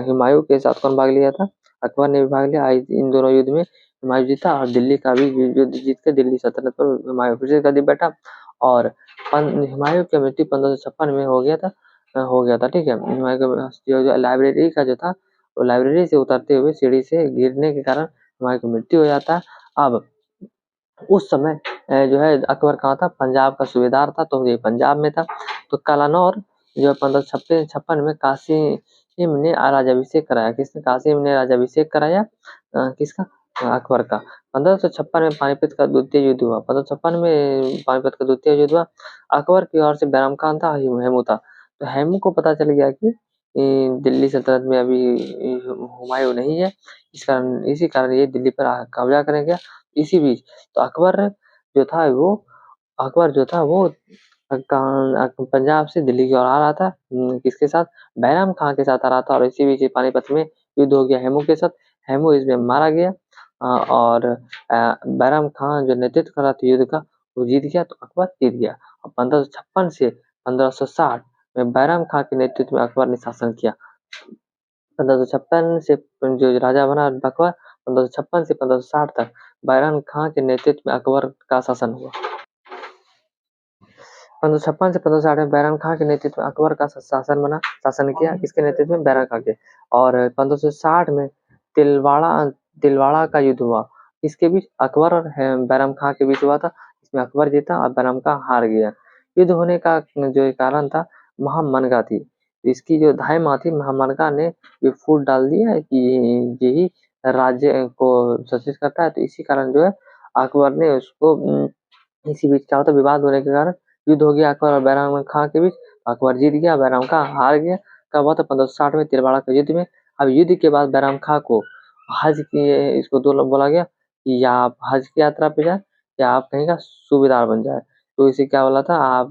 S1: हुमायूं के साथ कौन भाग लिया था? अकबर ने भी भाग लिया। इन दोनों युद्ध में हुमायूं जीता और दिल्ली का भी युद्ध जीत के दिल्ली सल्तनत पर हुमायूं फिर से गद्दी बैठा। और हुमायूं की मृत्यु 1556 में हो गया था। ठीक है हुमायूं का जो लाइब्रेरी का जो था तो लाइब्रेरी से उतरते हुए सीढ़ी से गिरने के कारण हुमायूं की मृत्यु हो जाता है। अब उस समय जो है अकबर कहाँ था, पंजाब का सूबेदार था, तो ये पंजाब में था। तो कलानौर जो 1556 में कासिम ने राज्याभिषेक कराया। किसने? कासिम ने राज्याभिषेक कराया। किसका? अकबर का। 1556 में पानीपत का द्वितीय युद्ध हुआ। 1556 में पानीपत का द्वितीय युद्ध हुआ। अकबर की ओर से बैरम खान था, हेमू था। तो हेमू को पता चल गया कि दिल्ली सल्तनत में अभी हुमायूं नहीं है, इसी कारण ये दिल्ली पर कब्जा करेंगे। इसी बीच तो अकबर जो था वो पंजाब से दिल्ली की ओर आ रहा था। किसके साथ? बैरम खां के साथ आ रहा था, और इसी बीच पानीपत में युद्ध हो गया हेमू के साथ। हेमू इसमें मारा गया और बैरम खां जो नेतृत्व कर रहा था युद्ध का, वो जीत गया, तो अकबर जीत गया। और 1556 से 1560 में बैरम खां के नेतृत्व में अकबर ने शासन किया। 1556 से जो राजा बना अकबर, 1556 से 1560 तक बैरम खां के नेतृत्व में अकबर का शासन हुआ। 1556 से 1560 में बैरम खां के नेतृत्व में अकबर का शासन किया। किसके नेतृत्व में? बैरम खां के। और 1560 में तिलवाड़ा का युद्ध हुआ। इसके बीच अकबर और बैरम खां के बीच हुआ था। इसमें अकबर जीता और बैरम खां हार गया। युद्ध होने का जो कारण था, महामनगा थी। इसकी जो धाय माँ थी, महामनगा ने ये फूट डाल दिया कि यही राज्य को शासित करता है। तो इसी कारण जो है अकबर ने उसको इसी बीच क्या होता, विवाद होने के कारण युद्ध हो गया अकबर और बैरम खां के बीच। अकबर जीत गया, बैरम खां हार गया। कब हुआ था? 1560 में तिलवाड़ा के युद्ध में। अब युद्ध के बाद बैरम खां को हज की इसको दो लोग बोला गया कि या आप हज की यात्रा पे जाए या आप कहीं का सूबेदार बन जाए। तो इसे क्या बोला था, आप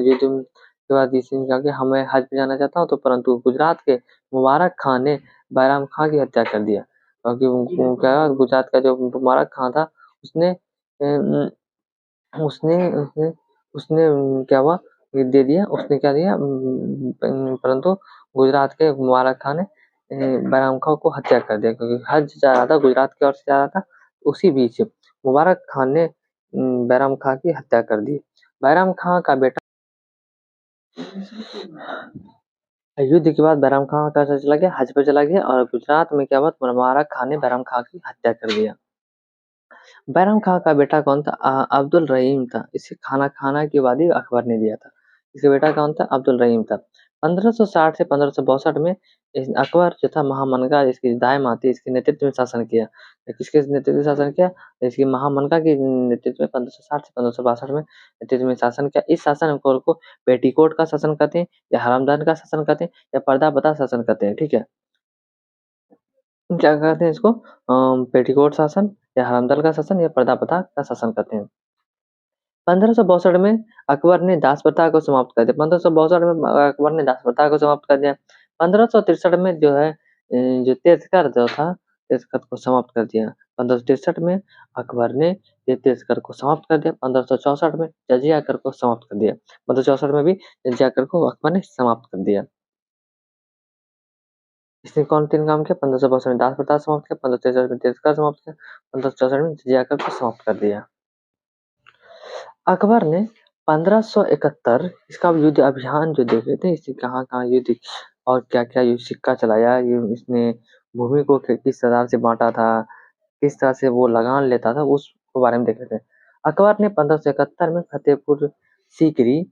S1: युद्ध के बाद इसने कहा कि हमें हज पे जाना चाहता हूँ, तो परंतु गुजरात के मुबारक खां ने बैरम खां की हत्या कर दिया। क्योंकि क्या गुजरात का जो मुबारक खां था, उसने उसने उसने उसने क्या हुआ, दे दिया, उसने क्या दिया, परंतु गुजरात के मुबारक खान ने बैरम खां को हत्या कर दिया, क्योंकि हज जा रहा था, गुजरात की ओर से जा रहा था। उसी बीच मुबारक खान ने बैरम खां की हत्या कर दी। बैरम खां का बेटा युद्ध के बाद बैरम खां का चला गया, हज पे चला गया, और गुजरात में क्या हुआ, मुबारक खान ने बैरम खां की हत्या कर दिया। बैरम खां का बेटा कौन था? अब्दुल रहीम था। इसे खाना की उपाधि अकबर ने दिया था। इसका बेटा कौन था? अब्दुल रहीम था। 1560 से 1562 में अकबर जो था महामनगा, इसकी दाई माँ थी, इसके नेतृत्व में शासन किया। किसके नेतृत्व में शासन किया? इसकी महामनगा के नेतृत्व में 1560 से 1562 में नेतृत्व में शासन किया। इस शासन को पेटीकोट का शासन कहते हैं, या हरामजान का शासन कहते हैं, या पर्दा प्रथा शासन कहते हैं। ठीक है, क्या कहते हैं इसको? पेटीकोट शासन या हरामदल का शासन या पर्दा प्रथा का शासन कहते हैं। 1562 में अकबर ने दास प्रथा को समाप्त कर दिया। 1562 में अकबर ने दास प्रथा को समाप्त कर दिया। 1563 में जो है जो तेजकर जो था, तेजकर को समाप्त कर दिया। 1563 में अकबर ने ये तेजकर को समाप्त कर दिया। 1564 में जजिया कर को समाप्त कर दिया। 1564 में भी जजिया कर को अकबर ने समाप्त कर दिया। इसने कौन तीन काम किया? 1562 में दास प्रथा समाप्त किया, 1563 में तेजकर समाप्त किया, 1564 में जजिया कर को समाप्त कर दिया। अकबर ने 1571 इसका युद्ध अभियान जो देख लेते हैं, इसने कहाँ-कहाँ युद्ध और क्या-क्या युद्ध सिक्का चलाया, ये इसने भूमि को किस तरह से बांटा था, किस तरह से वो लगान लेता था, उसके बारे में देख लेते हैं। अकबर ने 1571 में फतेहपुर सीकरी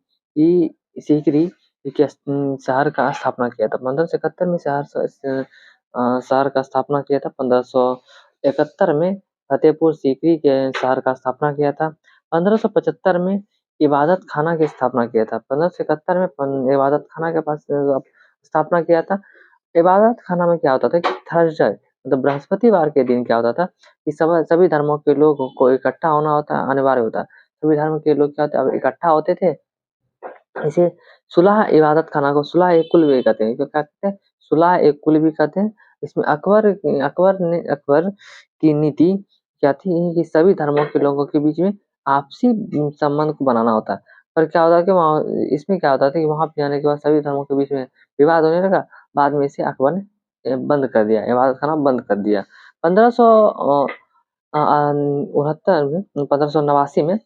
S1: के शहर का स्थापना किया था। 1571 में शहर का स्थापना किया था। 1571 में फतेहपुर सीकरी के शहर का स्थापना किया था। 1575 में इबादत खाना की स्थापना किया था। 1571 में इबादत खाना के पास स्थापना किया था। इबादत खाना में क्या होता था कि थर्सडे मतलब बृहस्पतिवार के दिन क्या होता था कि सभी धर्मों के लोगों को इकट्ठा होना होता है, अनिवार्य होता है। सभी धर्म के लोग क्या होते अब इकट्ठा होते थे। इसे सुलह इबादत खाना को सुलह एक कुल भी कहते हैं। क्या कहते हैं? सुलह एक कुल भी कहते हैं। इसमें अकबर की नीति क्या थी कि सभी धर्मों के लोगों के बीच में आपसी संबंध को बनाना होता है। पर क्या होता है कि वहाँ इसमें क्या होता था कि वहाँ पे जाने के बाद सभी धर्मों के बीच में विवाद होने लगा। बाद में इसे अकबर ने बंद कर दिया, इबादत खाना बंद कर दिया। 1569 में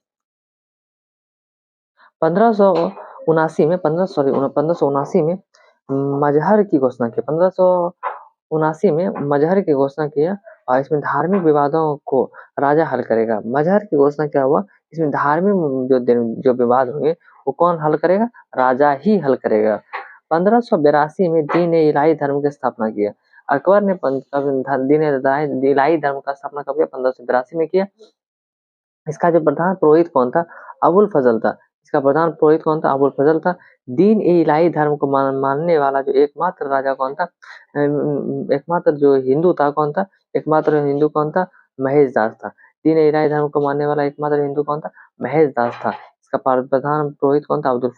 S1: 1589 में 1579 में 1579 में मजहर की घोषणा की। 1979 में मजहर की घोषणा किया और इसमें धार्मिक विवादों को राजा हल करेगा। मजहर की घोषणा क्या हुआ, इसमें धार्मिक जो विवाद होंगे वो कौन हल करेगा, राजा ही हल करेगा। 1582 में दीन ए इलाही धर्म की स्थापना किया। अकबर ने दीन ए इलाही धर्म का स्थापना कब किया, 1582 में किया। इसका जो प्रधान पुरोहित कौन था, अबुल फजल था। इसका प्रधान पुरोहित कौन था, अबुल फजल था। दीन ए इलाही धर्म को मानने वाला जो एकमात्र राजा कौन था, एकमात्र जो हिंदू था कौन था, एकमात्र हिंदू कौन था, महेश दास था। दीन ए इलाही धर्म को मानने वाला एकमात्र हिंदू कौन था, महेश दास था। इसका प्रधान पुरोहित कौन था, अबुल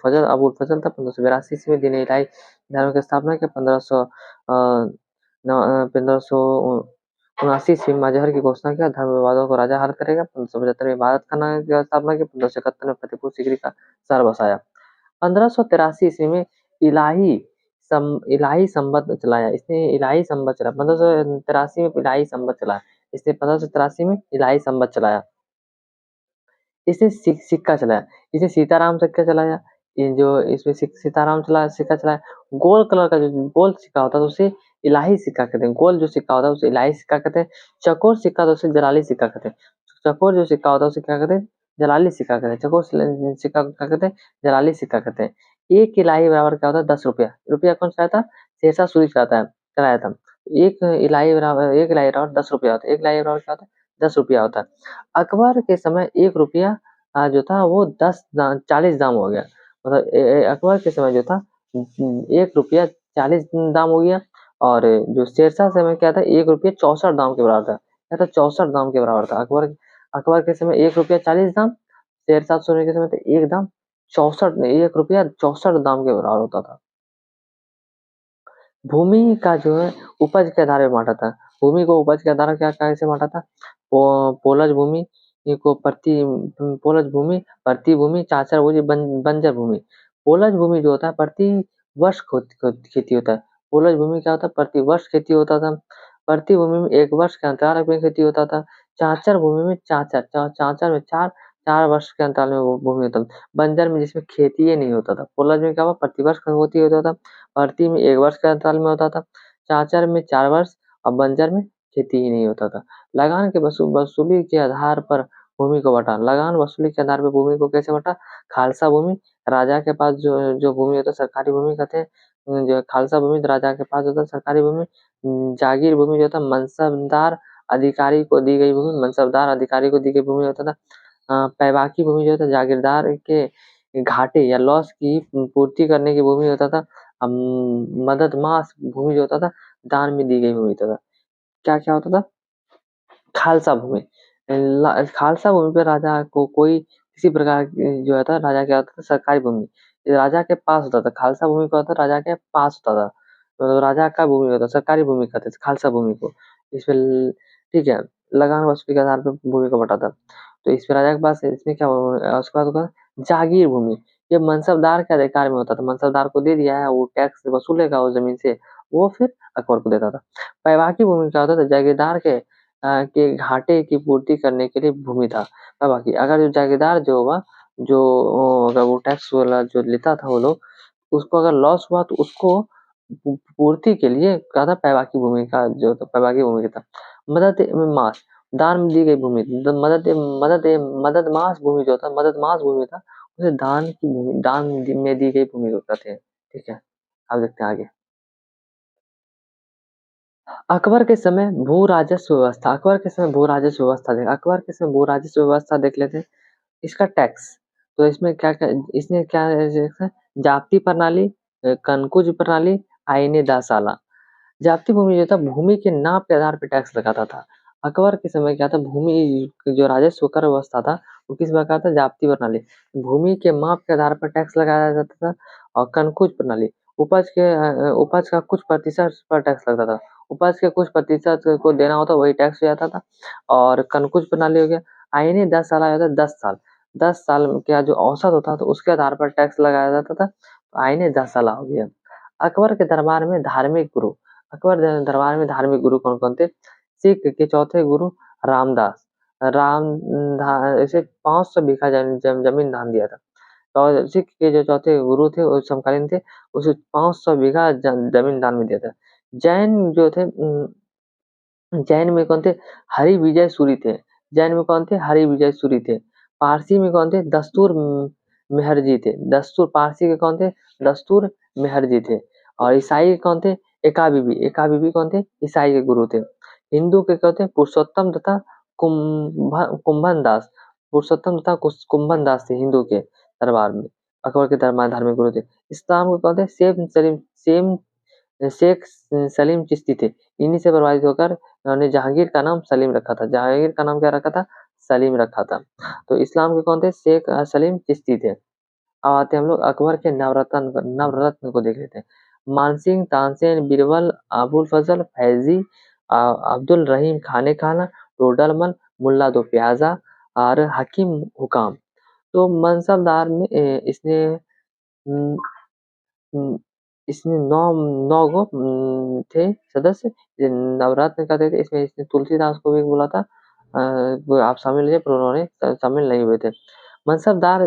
S1: फजल था। 1582 ईस्वी में दीन ए इलाही धर्म की स्थापना की। 1579 ईस्वी में मजहर की घोषणा किया, धर्म विवादों को राजा हल करेगा। 1575 में भारत खाना की स्थापना की। 1571 में फतेहपुर सीकरी का शहर बसाया। 1583 ईस्वी में इलाही संबत चलाया। इसने इलाही संबत चलाया। 1583 में इलाही संबत चलाया। इसने 1583 में इलाही संबत चलाया। इसने सिक्का चलाया। इसने सीताराम सिक्का चलाया। ये जो इसमें सीताराम सिक्का चलाया। गोल कलर का जो गोल सिक्का होता है उसे इलाही सिक्का कहते हैं। गोल जो सिक्का होता है उसे इलाही सिक्का कहते हैं। चकोर सिक्का तो उसे जलाली सिक्का कहते हैं। चकोर जो सिक्का होता है उसे क्या कहते हैं, जलाली सिक्का कहते हैं। चकोर सिक्का क्या कहते हैं, जलाली सिक्का कहते हैं। एक इलाही बराबर क्या होता है, 10 रुपया। रुपया कौन चलाया था, शेरशाह सूरी चलाया था। एक इलाही बराबर 10 रुपया होता है। एक इलाही बराबर क्या होता है, 10 रुपया होता है। अकबर के समय 1 रुपया जो था वो 40 दाम हो गया। मतलब अकबर के समय जो था 1 रुपया 40 दाम हो गया। और जो शेरशाह समय क्या था, 1 रुपया 64 दाम के बराबर था। क्या था, 64 दाम के बराबर था। अकबर के समय 1 रुपया 40 दाम, शेरशाह सूरी के समय तो 1 दाम 64 1 रुपया 64 दाम के बराबर होता था। भूमि का जो है उपज के आधार पे बांटा था। भूमि को उपज के आधार क्या कैसे बांटा था, पोलज भूमि को पोलज भूमि, प्रति भूमि, चाचर भूमि, बंजर भूमि। पोलज भूमि जो होता है प्रति वर्ष खेती होता है। पोलज भूमि क्या होता है, प्रति वर्ष खेती होता था। प्रति भूमि में 1 वर्ष के अंतराल में खेती होता था। चाचर भूमि में चाचर में 4 वर्ष के अंतराल में वो भूमि होता था। बंजर में जिसमें खेती ही नहीं होता था। पोलज में क्या हुआ, प्रति वर्ष होती होता था। भर्ती में 1 वर्ष के अंतराल में होता था। चाचर में 4 वर्ष और बंजर में खेती ही नहीं होता था। लगान के वसूली के आधार पर भूमि को बांटा। लगान वसूली के आधार पर भूमि को कैसे बांटा, खालसा भूमि, राजा के पास जो जो भूमि होता है सरकारी भूमि कहते हैं। जो खालसा भूमि तो राजा के पास होता है सरकारी भूमि। जागीर भूमि जो होता है मनसबदार अधिकारी को दी गई भूमि, मनसबदार अधिकारी को दी गई भूमि होता था। पैबाकी भूमि जो होता है जागीरदार के घाटे या लॉस की पूर्ति करने की भूमि होता था। मददमाश भूमि जो होता था दान में दी गई भूमि होता था। क्या क्या होता था, खालसा भूमि। खालसा भूमि पे राजा को कोई किसी प्रकार की जो होता राजा क्या होता था, सरकारी भूमि राजा के पास होता था। खालसा भूमि का होता राजा के पास होता था, तो राजा का भूमि होता, सरकारी भूमि कहते थे खालसा भूमि को। इसमें ठीक है, लगान वसूली के आधार पर भूमि को बंटा था। तो इसमें राजा के पास इसमें क्या उसके बाद होगा जागीर भूमि। ये मनसबदार के अधिकार में होता था। मनसबदार को दे दिया है, वो टैक्स वसूलेगा उस जमीन से, वो फिर अकबर को देता था। पैबाकी भूमि क्या होता था, जागीरदार के घाटे की पूर्ति करने के लिए भूमि था। पैबाकी अगर जो जागीरदार जो होगा जो अगर वो टैक्स वाला जो लेता था वो लोग, उसको अगर लॉस हुआ तो उसको पूर्ति के लिए क्या था, पैबाकी भूमि का जो पैबाकी भूमि था। मदद मास दान में दी गई भूमि, मदद मदद मदद मास भूमि जो था, मदद मास भूमि था, उसे दान की भूमि, दान में दी गई भूमि को कहते हैं। ठीक है, अब देखते हैं आगे। अकबर के समय भू राजस्व व्यवस्था। अकबर के समय भू राजस्व व्यवस्था देख अकबर के समय भू राजस्व व्यवस्था देख लेते हैं। इसका टैक्स, तो इसमें क्या क्या इसने क्या है, जाप्ती प्रणाली, कनकुज प्रणाली, आईने दासाला। जाप्ती भूमि जो था भूमि के नाप के आधार पर टैक्स लगाता था। अकबर के समय क्या था, भूमि जो राजस्व कर व्यवस्था था वो किस प्रकार था, जाप्ती प्रणाली। भूमि के माप के आधार पर टैक्स लगाया जाता था। और कनकुज प्रणाली, उपज का कुछ प्रतिशत पर टैक्स लगता था। उपज के कुछ प्रतिशत को देना होता वही टैक्स हो जाता था। और कनकुज प्रणाली हो गया। आईने 10 साल होता है, 10 साल, 10 साल का जो औसत होता था उसके आधार पर टैक्स लगाया जाता था। आईने 10 साल हो गया। अकबर के दरबार में धार्मिक गुरु। अकबर दरबार में धार्मिक गुरु कौन कौन थे, सिख के चौथे गुरु रामदास। इसे 500 बीघा जमीन दान दिया था। और सिख के जो चौथे गुरु थे वो समकालीन थे, उसे 500 बीघा जमीन दान में दिया था। जैन जो थे, जैन में कौन थे? हरि विजय सूरी थे। जैन में कौन थे? हरि विजय सूरी थे। पारसी में कौन थे? दस्तूर मेहरजी थे। दस्तूर पारसी के कौन थे? दस्तूर मेहरजी थे। और ईसाई के कौन थे? एका बीबी। एका बीबी कौन थे? ईसाई के गुरु थे। हिंदू के कौन थे? पुरुषोत्तम तथा कुंभन दास। पुरुषोत्तम तथा कुंभन दास थे हिंदू के दरबार में, अकबर के दरबार धार्मिक गुरु थे। इस्लाम के कौन थे? शेख सलीम चिश्ती थे। इन्हीं से प्रभावित होकर उन्होंने जहांगीर का नाम सलीम रखा था। जहांगीर का नाम क्या रखा था? सलीम रखा था। तो इस्लाम के कौन थे? शेख सलीम चिश्ती थे। अब आते हैं हम लोग अकबर के नवरत्न को देख लेते हैं। मानसिंह, तानसेन, बीरबल, अबुल फजल, फैजी, अब्दुल रहीम खाने खाना, टोडरमल, मुल्ला दो प्याजा और हकीम हुकाम। तो मनसबदार में इसने इसमें नौ नौ गो थे सदस्य। नवरत्न का थे, इसमें इसने तुलसीदास को भी बोला था वो आप शामिल है, पर उन्होंने शामिल नहीं हुए थे। मनसबदार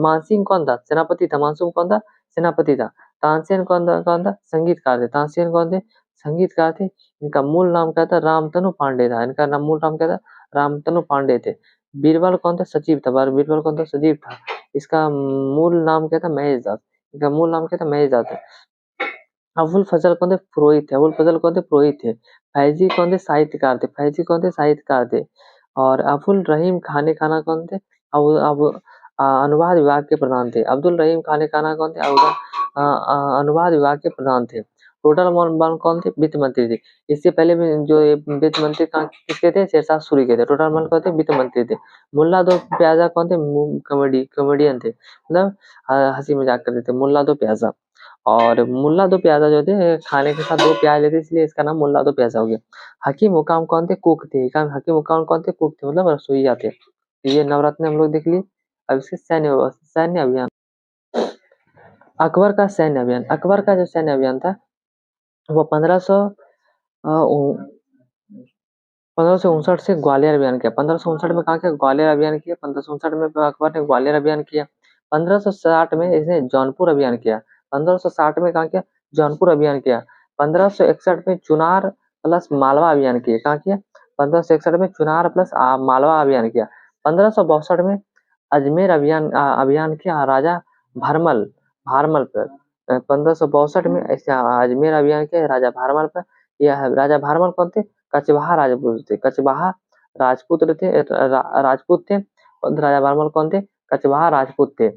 S1: मानसिंह कौन था? सेनापति था। मानसिंह कौन था? सेनापति था। तानसेन कौन था? संगीतकार थे। तानसेन कौन थे? संगीतकार थे। इनका मूल नाम क्या था? रामतनु पांडे था। इनका नाम मूल नाम क्या था? रामतनु पांडे थे। बीरबल कौन था? सचिव था। बीरबल कौन था? सचिव था। इसका मूल नाम क्या था? महेश दास। इनका मूल नाम क्या था? महेश दास। अबुल फजल कौन थे? पुरोहित थे। अबुल फजल कौन थे? पुरोहित थे। फैजी कौन थे? साहित्यकार थे। फैजी कौन थे? साहित्यकार थे। और अबुल रहीम खाने खाना कौन थे? अब अब अनुवाद विभाग के प्रधान थे। अब्दुल रहीम खाने खाना कौन थे? अनुवाद विभाग के प्रधान थे। टोटल मन कौन थे? वित्त मंत्री थे। इससे पहले भी जो वित्त मंत्री किसके थे? शेरशाह सूरी के थे। टोटल मन कौन थे? वित्त मंत्री थे। मुल्ला दो प्याजा कौन थे? कॉमेडियन थे, मतलब हंसी मजाक करते थे। मुल्ला दो प्याजा। और मुल्ला दो प्याजा जो थे खाने के साथ दो प्याज लेते, इसलिए इसका नाम मुल्ला दो प्याजा हो गया। हकीम हुकाम कौन थे? कुक थे। हकीम हुकाम कौन थे? कुक थे, मतलब रसोईया थे। ये नवरत्न हम लोग देख लिए। अब इसके सैन्य अभियान। अकबर का सैन्य अभियान। अकबर का जो सैन्य अभियान था वो 1559 से ग्वालियर अभियान किया। 1559 में कहा किया? ग्वालियर अभियान किया। 1559 में अकबर ने ग्वालियर अभियान किया। 1560 में इसने जौनपुर अभियान किया। 1560 में कहा किया? जौनपुर अभियान किया। 1561 में चुनार प्लस मालवा अभियान किया। कहा किया? 1561 में चुनार प्लस मालवा अभियान किया। 1562 में अजमेर अभियान किया राजा भरमल भारमल पर। 1562 में ऐसे अजमेर अभियान किया राजा भारमल पर। यह राजा भारमल कौन थे? कचवाहा राजपूत थे। कचवाहा राजपूत थे, राजपूत थे। और राजा भारमल कौन थे? कचवाहा राजपूत थे।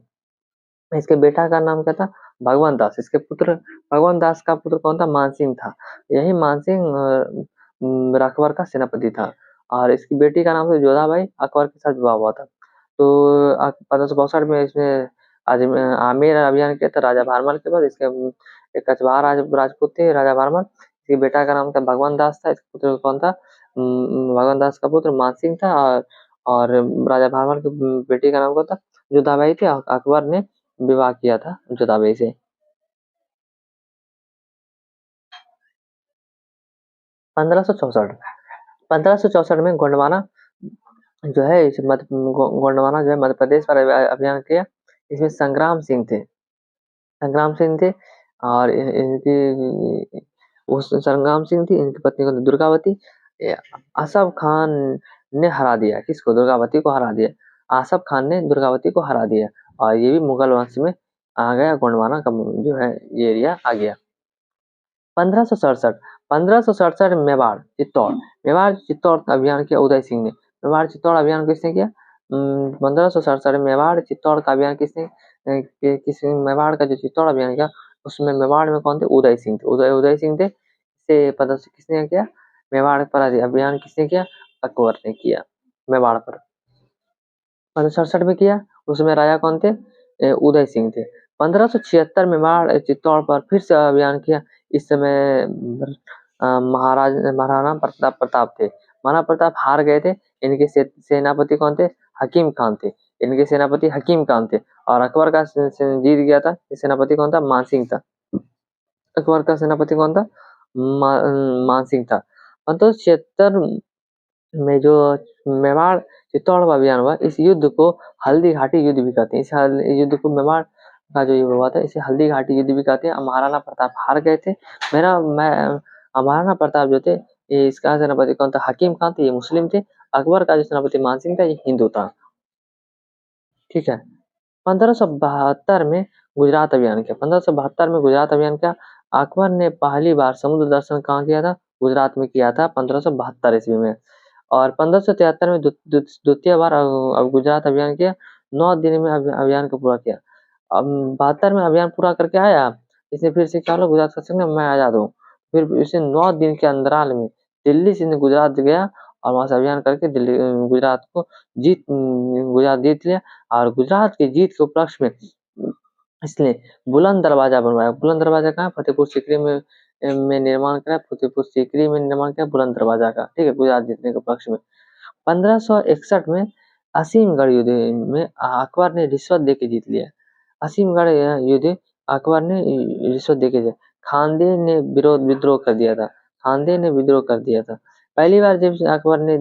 S1: इसके बेटा का नाम क्या था? भगवंत दास। इसके पुत्र भगवंत दास का पुत्र कौन था? मानसिंह था। यही मानसिंह अकबर का सेनापति था। और इसकी बेटी का नाम था जोधाबाई। अकबर के साथ विवाह हुआ था। तो 1562 में इसमें आमेर अभियान किया था राजा भारमल के बाद। इसके एक कचवाहा राजपूत थे राजा भारमल। इसके बेटा का नाम था भगवंत दास था। इसके पुत्र कौन था? भगवंत दास का पुत्र मानसिंह था। और राजा भारमल की बेटी का नाम कौन था? जोधाबाई थी। अकबर ने विवाह किया था जोधाबाई से। 1564 में गोंडवाना जो है गोंडवाना जो है मध्य प्रदेश पर अभियान किया। इसमें संग्राम सिंह थे। संग्राम सिंह थे। और इनकी उस संग्राम सिंह थी। इनकी पत्नी को दुर्गावती। आसफ खान ने हरा दिया। किसको? दुर्गावती को हरा दिया। आसफ खान ने दुर्गावती को हरा दिया। और ये भी मुगल वंश में आ गया। गोंडवाना का जो है ये एरिया आ गया। 1567 मेवाड़ चित्तौड़। मेवाड़ चित्तौड़ अभियान किया उदय सिंह ने। मेवाड़ चित्तौड़ अभियान किसने किया? 1567 मेवाड़ चित्तौड़ का अभियान मेवाड़ का जो चित्तौड़ अभियान किया उसमें मेवाड़ में कौन थे? उदय सिंह थे। उदय सिंह थे। से पता किसने किया? मेवाड़ पर अभियान किसने किया? अकबर ने किया मेवाड़ पर। 1567 में किया। उसमें राजा कौन थे? उदय सिंह थे। 1576 में मेवाड़ चित्तौड़ पर फिर से अभियान किया। इस समय महाराणा प्रताप थे। महाराणा प्रताप हार गए थे। इनके सेनापति कौन थे? हकीम खान थे। इनके सेनापति हकीम खान थे। और अकबर का जीत गया था। सेनापति कौन था? मानसिंह था। अकबर का सेनापति कौन था? मानसिंह था। 1576 में जो मेवाड़ चित्तौड़ का अभियान हुआ, इस युद्ध को हल्दी घाटी युद्ध भी कहते हैं। इस युद्ध को मेवाड़ का जो युद्ध हुआ था इसे हल्दी घाटी युद्ध भी कहते हैं। महाराणा प्रताप हार गए थे। मैं महाराणा प्रताप जो थे ये इसका सेनापति कौन था, हकीम खान थे, ये मुस्लिम थे। अकबर का जो सेनापति मानसिंह था ये हिंदू था। ठीक है। 1572 में गुजरात अभियान किया। 1572 में गुजरात अभियान किया। अकबर ने पहली बार समुद्र दर्शन कहाँ किया था, गुजरात में किया था 1572 ईस्वी में। और 1573 में द्वितीय बार अब गुजरात अभियान किया। 9 दिन में अभियान को पूरा किया। अब 72 में अभियान पूरा करके आया, इसने फिर से क्या बोला, गुजरात शासन में मैं आजाद हूँ। फिर इसे 9 दिन के अंतराल में दिल्ली से गुजरात गया और वहां से अभियान करके दिल्ली गुजरात जीत लिया। और गुजरात की जीत के उपलक्ष्य में इसने बुलंद दरवाजा बनवाया। बुलंद दरवाजा कहाँ, फतेहपुर सीकरी में निर्माण करा। फतेहपुर सीकरी में निर्माण किया बुलंद दरवाजा का। ठीक है, गुजरात जीतने के उपलक्ष्य में 1561 में असीमगढ़ युद्ध में अकबर ने रिश्वत देके जीत लिया। असीमगढ़ युद्ध अकबर ने रिश्वत देके जीता। खानदेश ने विद्रोह कर दिया था। खानदेश ने विद्रोह कर दिया था। पहली बार जब अकबर ने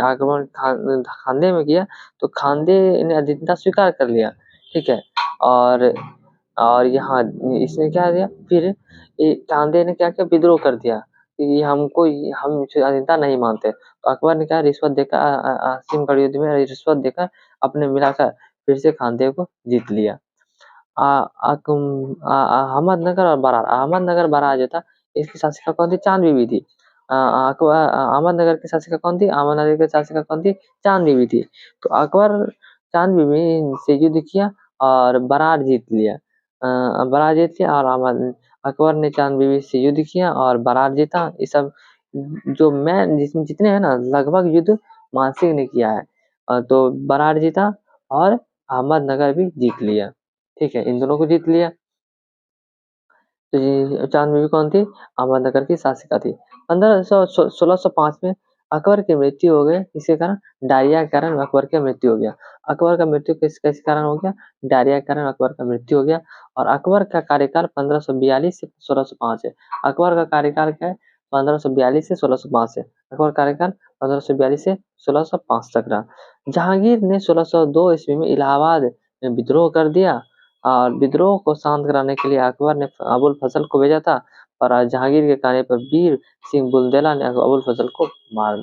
S1: आक्रमण खानदेश में किया तो खानदेश ने अधीनता स्वीकार कर लिया। ठीक है। और यहाँ इसने क्या दिया, फिर खानदेश ने क्या किया, विद्रोह कर दिया कि हम अधीनता नहीं मानते। तो अकबर ने क्या रिश्वत देकर असीमगढ़ युद्ध में रिश्वत देकर अपने मिलाकर फिर से खानदेश को जीत लिया। अहमदनगर और बरार, अहमदनगर बरार जो था इसकी शासिका कौन थी, चांद बीबी थी। अहमदनगर की शासिका कौन थी, अहमदनगर की शासिका कौन थी, चांद बीबी थी। तो अकबर चांद बीबी से युद्ध किया और बरार जीत लिया। बरार जीत लिया और अकबर ने चांद बीबी से युद्ध किया और बरार जीता। ये सब जो मैं जिसमें जितने हैं ना लगभग युद्ध मानसिंह ने किया है। तो बरार जीता और अहमदनगर भी जीत लिया। ठीक है, इन दोनों को जीत लिया। तो ये चांद बीबी कौन थी, अहमदनगर की शासिका थी। 1605 में अकबर की मृत्यु हो गई। किसके कारण, डायरिया के कारण अकबर की मृत्यु हो गया। अकबर का मृत्यु किस कारण हो गया, डायरिया के कारण अकबर का मृत्यु हो गया। और अकबर का कार्यकाल 1542 से 1605 है। अकबर का कार्यकाल क्या है, 1542 से 1605 है। अकबर कार्यकाल 1542 से 1605 तक रहा। जहांगीर ने 1602 ईस्वी में इलाहाबाद में विद्रोह कर दिया और विद्रोह को शांत कराने के लिए अकबर ने अबुल फजल को भेजा था। पर जहांगीर के कहने पर वीर सिंह बुलंदेला ने अबुल फजल को मार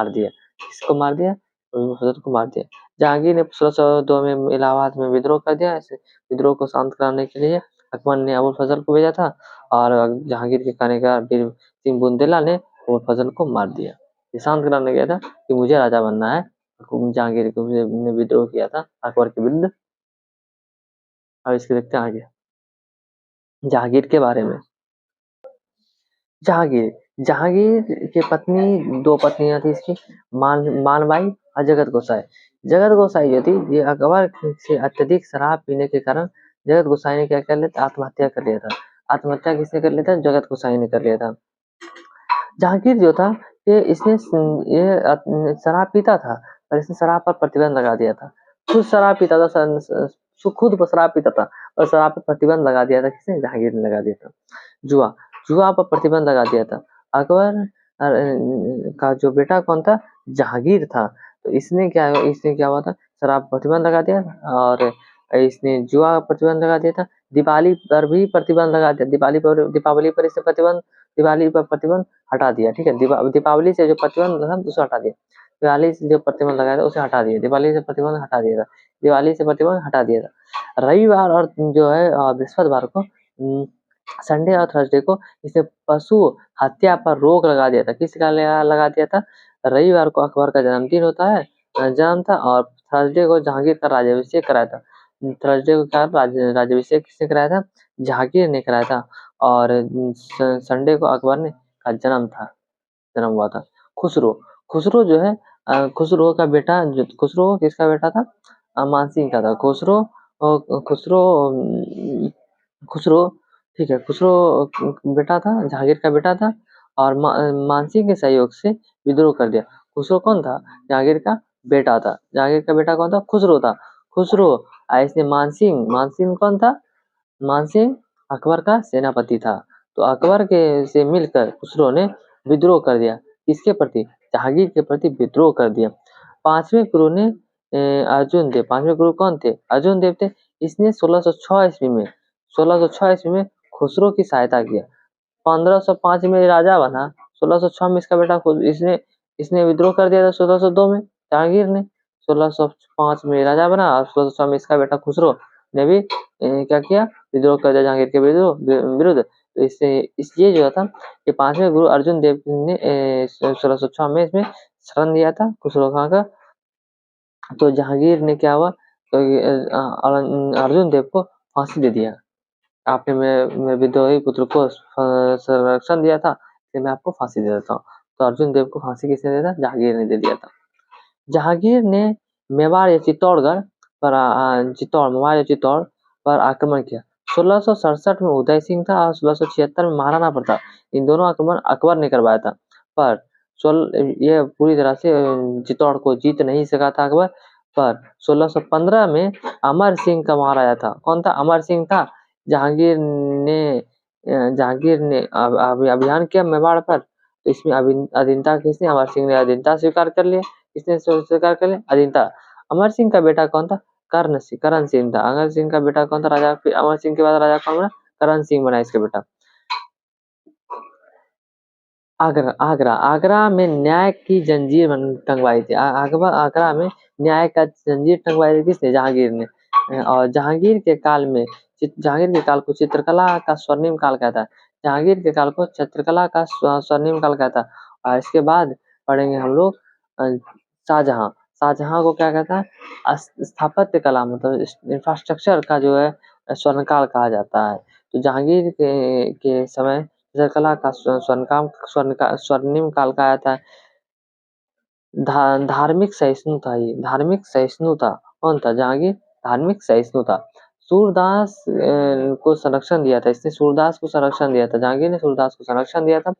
S1: दिया। किसको मार दिया, अबुल फजल को मार दिया। जहांगीर ने 1602 में इलाहाबाद में विद्रोह कर दिया। ऐसे विद्रोह को शांत कराने के लिए अकबर ने अबुल फजल को भेजा था और जहांगीर के कहने का वीर सिंह बुलंदेला ने अबुल फजल को मार दिया। ये शांत कराने गया था कि मुझे राजा बनना है। जहांगीर ने विद्रोह किया था अकबर के विरुद्ध। अब इसके देखते हैं आगे जहांगीर के बारे में। जहांगीर जहांगीर की पत्नी, दो पत्नियां थी इसकी, मानबाई और जगत गोसाई। जगत गोसाई जो थी ये अकबर से अत्यधिक शराब पीने के कारण जगत गोसाई ने क्या कर लिया था, आत्महत्या कर लिया था। आत्महत्या किसने कर लिया था, जगत गोसाई ने कर लिया था। जहांगीर जो था ये शराब पीता था और इसने शराब पर प्रतिबंध लगा दिया था। खुद शराब पीता था, खुद शराब पीता था और शराब पर प्रतिबंध लगा दिया था। किसने, जहांगीर ने लगा दिया था। जुआ जुआ पर प्रतिबंध लगा दिया था। अकबर का जो बेटा कौन था, जहांगीर था। तो इसने क्या हुआ था, शराब पर प्रतिबंध लगा दिया और इसने जुआ पर प्रतिबंध लगा दिया था। दिवाली पर भी प्रतिबंध लगा दिया। दीपावली पर इसने दिवाली पर प्रतिबंध हटा दिया। ठीक है, दीपावली से जो प्रतिबंध था उसे हटा दिया। दिवाली से जो प्रतिबंध लगाया था उसे हटा दिया। दिवाली से प्रतिबंध हटा दिया था। दिवाली से प्रतिबंध हटा दिया था। रविवार और जो है बृहस्पतिवार को, संडे और थर्सडे को इसे पशु हत्या पर रोक लगा दिया था। किसका लगा दिया था, रविवार को अकबर का जन्मदिन होता है, जन्म था, और थर्सडे को जहांगीर का राज्याभिषेक कराया था। थर्सडे को क्या राज्याभिषेक किसने कराया था, जहांगीर ने कराया था। और संडे को अकबर ने का जन्म हुआ था। खुसरो जो है खुसरो का बेटा, खुसरो किसका बेटा था, मानसिंह का था। खुसरो ठीक है, खुसरो बेटा था, जहांगीर का बेटा था और मानसिंह के सहयोग से विद्रोह कर दिया। खुसरो कौन था, जहांगीर का बेटा था। जहांगीर का बेटा कौन था, खुसरो था। खुसरो इसने मानसिंह कौन था, मानसिंह अकबर का सेनापति था। तो अकबर के से मिलकर खुसरो ने विद्रोह कर दिया। किसके प्रति, जहांगीर के प्रति विद्रोह कर दिया। पांचवें गुरु ने अर्जुन देव, पांचवें गुरु कौन थे, अर्जुन देव थे। इसने 1606 ईस्वी में खुसरो की सहायता किया। 1505 में राजा बना, 1606 में इसका बेटा खुद इसने विद्रोह कर दिया था 1602 में जहांगीर ने, 1605 में राजा बना और 1606 में इसका बेटा खुसरो ने भी क्या किया, विद्रोह कर दिया जहांगीर के विरुद्ध। तो इससे ये जो था ये 5वें गुरु अर्जुन देव ने 1606 में इसमें शरण दिया था खुसरो खां का। तो जहांगीर ने क्या हुआ, तो अर्जुन देव को फांसी दे दिया। आपने मेरे विद्रोही पुत्र को संरक्षण दिया था, इसलिए मैं आपको फांसी दे देता हूँ। तो अर्जुन देव को फांसी किसने दिया था, जहांगीर ने दे दिया था। जहांगीर ने मेवाड़ या चित्तौड़गढ़ पर चित्तौड़ पर आक्रमण किया। 1667 में उदय सिंह था और 1676 में महाराणा प्रताप, इन दोनों आक्रमण अकबर ने करवाया था, पर ये पूरी तरह से चित्तौड़ को जीत नहीं सका था अकबर। पर 1615 में अमर सिंह का महाराजा था। कौन था, अमर सिंह था। जहांगीर ने अभियान किया मेवाड़ पर, तो इसमें अधीनता किसने, अमर सिंह ने अधीनता स्वीकार कर लिया। किसने स्वीकार कर लिया, अधीनता। अमर सिंह का बेटा कौन था, करण सिंह था। अमर सिंह का बेटा कौन था, राजा। फिर अमर सिंह के बाद राजा कौन बना, करण सिंह बना इसका बेटा। आगरा में न्याय की जंजीर टंगवाई थी। आगरा में न्याय का जंजीर टंगवाई थी किसने, जहांगीर ने। और जहांगीर के काल को चित्रकला का स्वर्णिम काल कहता है। जहांगीर के काल को चित्रकला का स्वर्णिम काल कहता है। और इसके बाद पढ़ेंगे हम लोग शाहजहां को क्या कहता है, स्थापत्य कला मतलब इंफ्रास्ट्रक्चर का जो है स्वर्ण काल कहा जाता है। तो जहांगीर के समय चित्रकला का स्वर्णिम काल कहा जाता है। धार्मिक सहिष्णुता कौन था, जहांगीर धार्मिक सहिष्णुता। सूरदास को संरक्षण दिया था इसने, सूरदास को संरक्षण दिया था जहांगीर ने, सूरदास को संरक्षण दिया था।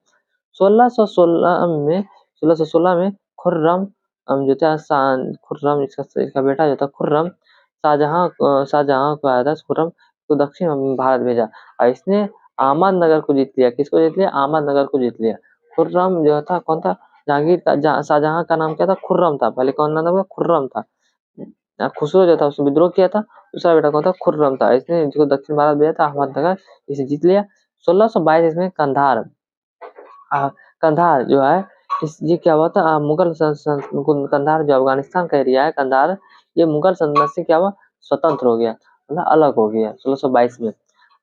S1: 1616 में खुर्रम जो था, खुर्रम इसका बेटा जो था खुर्रम, शाहजहां को आया था खुर्रम, तो दक्षिण भारत भेजा और इसने अहमदनगर को जीत लिया। किसको जीत लिया, अहमदनगर को जीत लिया। खुर्रम जो था कौन था, जहांगीर का शाहजहां का नाम क्या था, खुर्रम था। पहले कौन नाम था, खुर्रम था। खुसरो जो था उसने विद्रोह किया था, दूसरा बेटा कौन था, खुर्रम था। इसने जो दक्षिण भारत भेजा था अहमदनगर, इसे जीत लिया। 1622 में कंधार जो है ये क्या हुआ था, मुगल कंधार जो अफगानिस्तान का एरिया है कंधार, ये मुगल सल्तनत से क्या हुआ, स्वतंत्र हो गया, मतलब अलग हो गया 1622 में।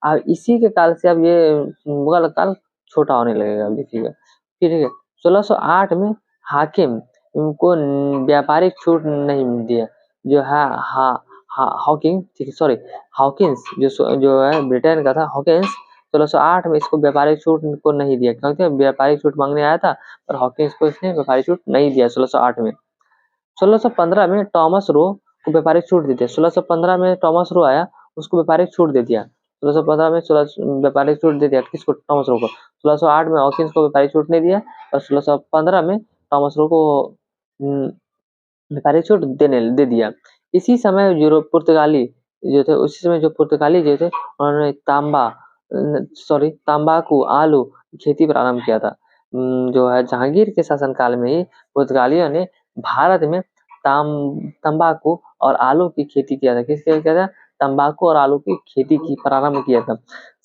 S1: अब इसी के काल से अब ये मुगल काल छोटा होने लगेगा, देखिएगा। ठीक है, 1608 में हाकिम को व्यापारिक छूट नहीं दिया, जो है हॉकिंस जो है ब्रिटेन का था, हॉकिंस 1608 में इसको व्यापारिक छूट को नहीं दिया, क्योंकि व्यापारिक छूट मांगने आया था, पर हॉकिंस को इसने व्यापारिक छूट नहीं दिया 1608 में। 1615 में टॉमस रो को व्यापारिक छूट दी थी। 1615 में टॉमस रो आया, उसको व्यापारिक छूट दे दिया। 1615 में व्यापारिक छूट दे दिया किसको, टॉमस रो को। 1608 में हॉकिंस को व्यापारिक छूट नहीं दिया और 1615 में टॉमस रो को व्यापारिक छूट दे दिया। इसी समय यूरोप पुर्तगाली जो थे, उसी समय जो पुर्तगाली जो थे उन्होंने तंबाकू आलू खेती प्रारंभ किया था। जो है जहांगीर के शासनकाल में ही पुर्तगालियों ने भारत में तंबाकू और आलू की खेती किया था। किसके किया था, तंबाकू और आलू की खेती की प्रारंभ किया था।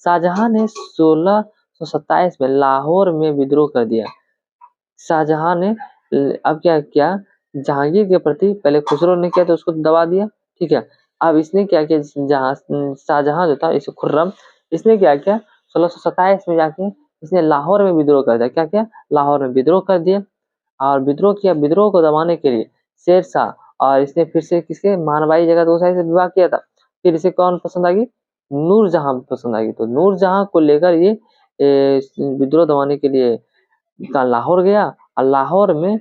S1: शाहजहां ने 1627 में लाहौर में विद्रोह कर दिया। शाहजहां ने अब क्या किया, जहांगीर के प्रति पहले खुसरो ने किया तो उसको दबा दिया, ठीक है। अब इसने क्या किया, शाहजहां जो था इसे खुर्रम, इसने क्या किया 1627 में जाके इसने लाहौर में विद्रोह कर दिया। क्या किया, लाहौर में विद्रोह कर दिया और विद्रोह किया। विद्रोह को दबाने के लिए शेर शाह और इसने फिर से किसके, मानवाई जगत गोसाई से विवाह किया था। फिर इसे कौन पसंद आ गई, नूरजहां पसंद आ गई। तो नूरजहां को लेकर ये विद्रोह दबाने के लिए लाहौर गया और लाहौर ने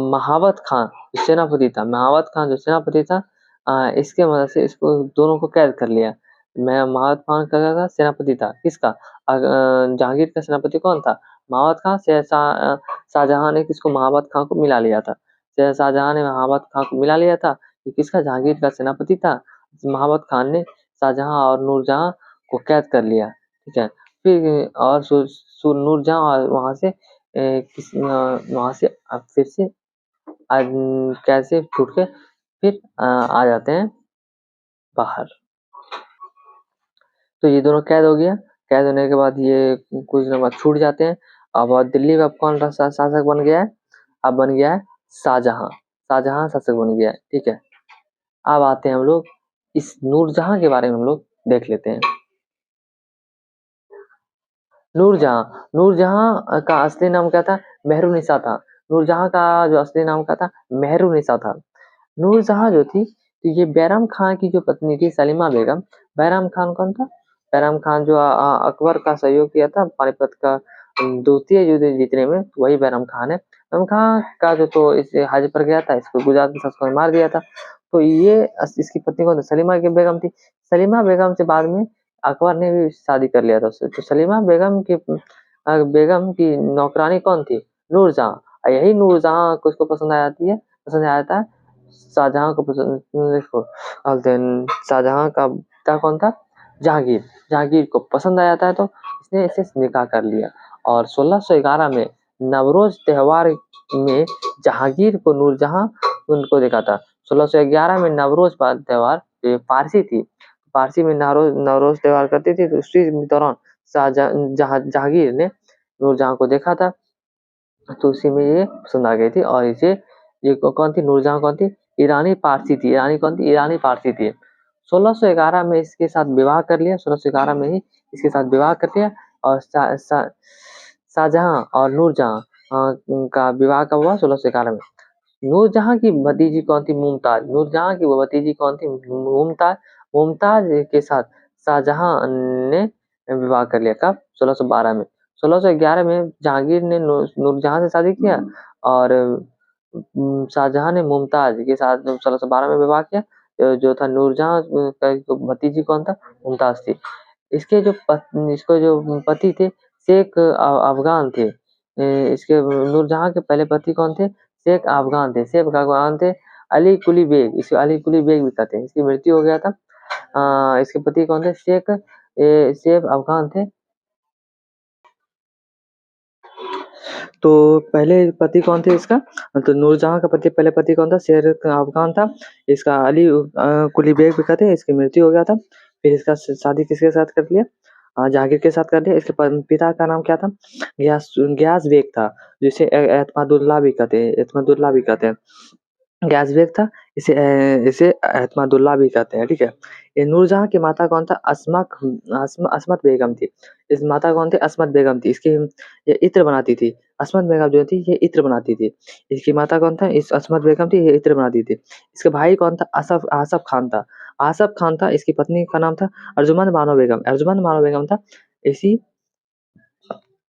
S1: महावत खान जो सेनापति था, इसके मदद से इसको दोनों को कैद कर लिया। मैं महावत खान का सेनापति था, किसका, जहांगीर का सेनापति कौन था, महावत खान। शाहजहां ने किसको, महावत खान को मिला लिया था। शाहजहां ने महावत खान को मिला लिया था, किसका, जहांगीर का सेनापति था। महावत खान ने शाहजहां और नूरजहां को कैद कर लिया, ठीक है। फिर और नूरजहां और वहां से फिर से कैसे छूट के फिर आ जाते हैं बाहर। तो ये दोनों कैद हो गया। कैद होने के बाद ये कुछ दिनों बाद छूट जाते हैं। अब दिल्ली का कौन शासक बन गया है? अब बन गया है शाहजहां। शाहजहां शासक बन गया है, ठीक है। अब आते हैं हम लोग इस नूरजहां के बारे में हम लोग देख लेते हैं। नूरजहां, नूरजहां का असली नाम क्या था? मेहरुन्निसा था। नूरजहां का जो असली नाम क्या था? मेहरुन्निसा था। नूरजहां जो थी, तो ये बैराम खान की जो पत्नी थी सलीमा बेगम। बैराम खान कौन था? बैराम खान जो अकबर का सहयोग किया था पानीपत का द्वितीय युद्ध जीतने में, तो वही बैराम खान है। बैराम खान का जो तो इस हज पर गया था, इसको गुजरात में शस्त्रों ने मार दिया था। तो ये इसकी पत्नी कौन थी? सलीमा की बेगम थी। सलीमा बेगम से बाद में अकबर ने भी शादी कर लिया था उससे। तो सलीमा बेगम की नौकरानी कौन थी? नूरजहां। और यही नूरजहां को इसको पसंद आ जाती है, पसंद आ जाता है शाहजहां को पसंद। देखो शाहजहां का पिता कौन था? जहांगीर। जहांगीर को पसंद आ जाता है, तो इसने इसे निकाह कर लिया। और 1611 में नवरोज त्योहार में जहांगीर को नूरजहां उनको देखा था। 1611 में नवरोज त्योहार, जो पारसी थी, पारसी में नवरोज त्योहार करती थी, तो उसी दौरान जहांगीर ने नूरजहां को देखा था। तो उसी में ये पसंद आ गई थी। और ये कौन थी? नूरजहां कौन थी? ईरानी पारसी थी। ईरानी कौन थी? ईरानी पारसी थी। 1611 में इसके साथ विवाह कर लिया। 1611 में ही इसके साथ विवाह कर लिया। और शाहजहां और नूरजहां का विवाह कब हुआ? 1611 में। नूरजहां की भतीजी कौन थी? मुमताज। नूरजहां की भतीजी कौन थी? मुमताज। मुमताज के साथ शाहजहां ने विवाह कर लिया। कब? 1612 में। 1611 में जहांगीर ने नूरजहां से शादी किया, और शाहजहां ने मुमताज के साथ 1612 में विवाह किया। जो था नूरजहां का भतीजी कौन था? मुमताज थी। इसको जो पति थे, शेख अफगान थे। इसके नूरजहां के पहले पति कौन थे? शेख अफगान थे। शेख अफगान थे अली कुली बेग। इसे अली कुली बेग भी कहते हैं। इसकी मृत्यु हो गया था। इसके पति कौन थे? शेख अफगान थे। तो पहले पति कौन थे इसका? तो नूरजहां का पहले पति कौन था? शेर अफगान था। इसका अली कुली बेग भी कहते हैं। इसकी मृत्यु हो गया था। फिर इसका शादी किसके साथ कर लिया? जहांगीर के साथ कर लिया। इसके पिता का नाम क्या था? गयास बेग था, जिसे एतमादुल्ला भी कहते हैं। एतमादुल्ला भी कहते हैं। गैस बेग था। इसे एतमादुल्ला भी कहते हैं, ठीक है। ये नूरजहां की माता कौन था? अस्मत बेगम थी। इस माता कौन थी? अस्मत बेगम थी। इसकी ये इत्र बनाती थी। अस्मत बेगम जो थी, ये इत्र बनाती थी। इसकी माता कौन था? इस अस्मत बेगम थी, ये इत्र बनाती थी। इसके भाई कौन था? आसफ खान था। आसफ खान था। इसकी पत्नी का नाम था अर्जुमंद बानो बेगम। अर्जुमंद बानो बेगम था। इसी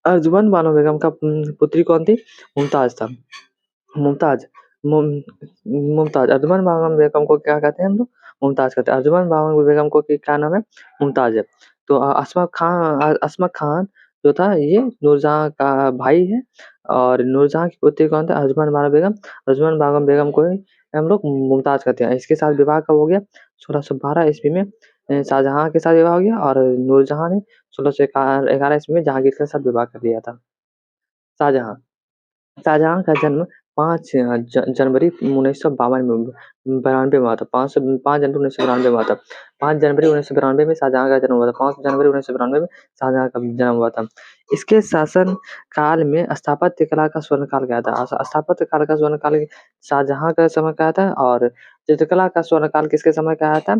S1: अर्जुमंद बानो बेगम का पुत्री कौन थी? मुमताज था। मुमताज मुम मुमताज अर्जुमंद बानो बेगम को क्या कहते हैं हम लोग? मुमताज कहते हैं। अर्जुमंद बानो बेगम को क्या नाम है? मुमताज है। तो अस्मत खान जो था, ये नूरजहां का भाई है। और नूरजहां की पुत्री कौन था? अर्जुमंद बानो बेगम। अर्जुमंद बानो बेगम को ही हम लोग मुमताज कहते हैं। इसके साथ विवाह कब हो गया? 1612 ईस्वी में शाहजहां के साथ विवाह हो गया। और नूरजहां ने 1611 ईस्वी में जहांगीर के साथ विवाह कर लिया था। शाहजहां शाहजहां का जन्म 5 जनवरी 1952 में 92 में हुआ था। 5 जनवरी 1992 में हुआ था। 5 जनवरी 1992 में शाहजहां का जन्म हुआ था। 5 जनवरी 1992 में शाहजहां का जन्म हुआ था। इसके शासन काल में स्थापत्य कला का स्वर्ण काल गया था। स्थापत्य काल का स्वर्ण काल शाहजहां का समय का था। और चित्रकला का स्वर्ण काल किसके समय का आया था?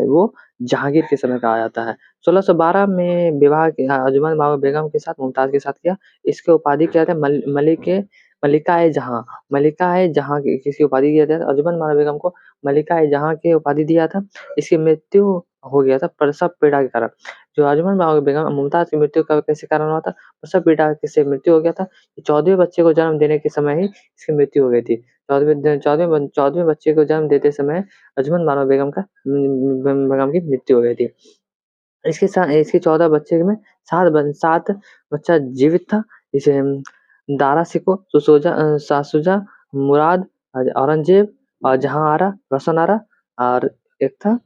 S1: वो जहांगीर के समय का आया था है। 1612 में विवाह अर्जुमंद बानो बेगम के साथ मुमताज के साथ किया। इसके उपाधि क्या था? मलिका-ए-जहां। मलिका-ए-जहां किसकी उपाधि दिया था? अर्जुमंद बानो बेगम को मलिका-ए-जहां की उपाधि दिया था। इसकी मृत्यु हो गया था प्रसव पीड़ा के कारण। जो अर्जुमंद बानो बेगम मुमताज की मृत्यु का कैसे कारण हुआ था? प्रसव पीड़ा से मृत्यु हो गया था। 14वें बच्चे को जन्म देने के समय ही इसकी मृत्यु हो गई थी। 14वें बच्चे को जन्म देते समय अर्जुमंद बानो बेगम की मृत्यु हो गई थी। इसके 14 बच्चे में 7 बच्चा जीवित था। इसे दारा सिको, सासुजा, मुराद, औरंगजेब और जहां आरा, रोशन आरा, और एक था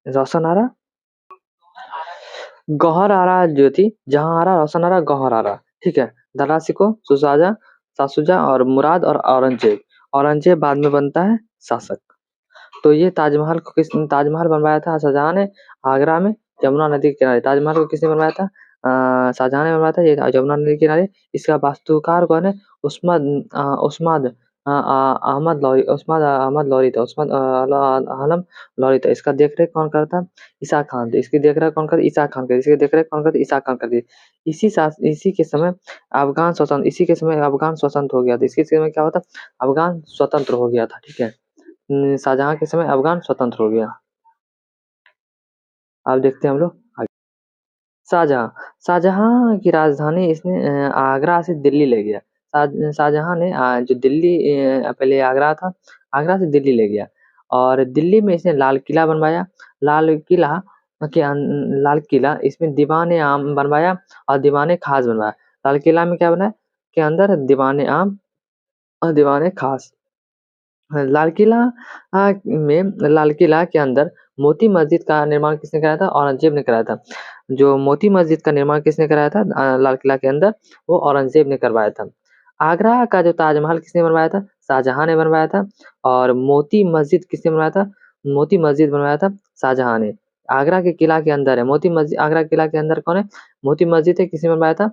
S1: रोशन आरा, गौहर आरा जो थी। जहां आरा, रोशन आरा, गौहर आरा, ठीक है। दारा सिको, सासुजा और मुराद और औरंगजेब। औरंगजेब बाद में बनता है शासक। तो ये ताजमहल बनवाया था शाहजहां ने आगरा में। जमुना नदी के किनारे। ताजमहल को किसने बनवाया था? शाहजहां ने बनवाया था। ये जमुना नदी के किनारे। इसका वास्तुकार कौन है? उस्माद अहमद लौरी, उस्माद अहमद लौरी था। उस्माद आलम लौरी था। इसका देखरेख कौन करता? ईसा खान। तो इसकी देखरेख कौन करती? ईसा खान करती। इसकी देखरेख कौन करती? ईसा खान करती। इसी के समय इसी के समय अफगान स्वतंत्र हो गया था। इसके समय क्या होता? अफगान स्वतंत्र हो गया था। ठीक है। शाहजहां के समय अफगान स्वतंत्र हो गया। अब देखते हैं हम लोग आगे। शाहजहां शाहजहां की राजधानी इसने आगरा से दिल्ली ले गया। शाहजहां ने जो दिल्ली पहले आगरा था, आगरा से दिल्ली ले गया और दिल्ली में इसने लाल किला बनवाया। लाल किला लाल किला इसमें दीवाने आम बनवाया और दीवाने खास बनवाया। लाल किला में क्या बनाया? के अंदर दीवाने आम और दीवाने खास। लाल किला लाल किला के अंदर मोती मस्जिद का निर्माण किसने कराया था? औरंगजेब ने कराया था। जो मोती मस्जिद का निर्माण किसने कराया था लाल किला के अंदर? वो औरंगजेब ने करवाया था। आगरा का जो ताजमहल किसने बनवाया था? शाहजहां ने बनवाया था। और मोती मस्जिद किसने बनवाया था? मोती मस्जिद बनवाया था शाहजहां ने। आगरा के किला के अंदर है मोती मस्जिद। आगरा किला के अंदर कौन है? मोती मस्जिद है। किसने बनवाया था?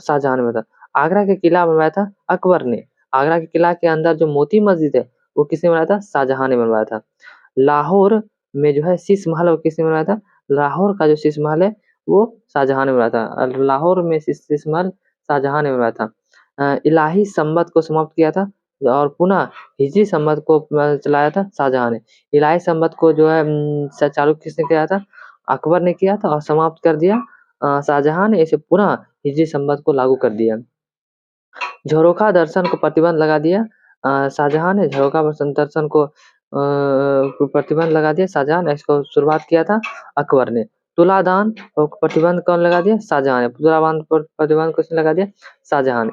S1: शाहजहां ने बनवाया था। आगरा के किला बनवाया था अकबर ने। आगरा के किला के अंदर जो मोती मस्जिद है वो किसने बनवाया था? शाहजहां ने बनवाया था। लाहौर में जो है शीश महल वो किसने बनवाया था? लाहौर का जो शीश महल है वो शाहजहां ने बनवाया था। लाहौर में शीश महल शाहजहां ने बनवाया था। इलाही संवत को समाप्त किया था और पुनः हिजरी संवत को चलाया था शाहजहां ने। इलाही संवत को जो है चालू किसने किया था? अकबर ने किया था और समाप्त कर दिया शाहजहां ने। इसे पुनः हिजरी संवत को लागू कर दिया। झरोखा दर्शन को प्रतिबंध लगा दिया शाहजहां ने। झरोखा दर्शन को प्रतिबंध लगा दिया शाहजहां ने। इसको शुरुआत किया था अकबर ने। तुलादान को प्रतिबंध कौन लगा दिया? शाहजहां ने। तुलादान पर प्रतिबंध किसने लगा दिया? शाहजहां ने।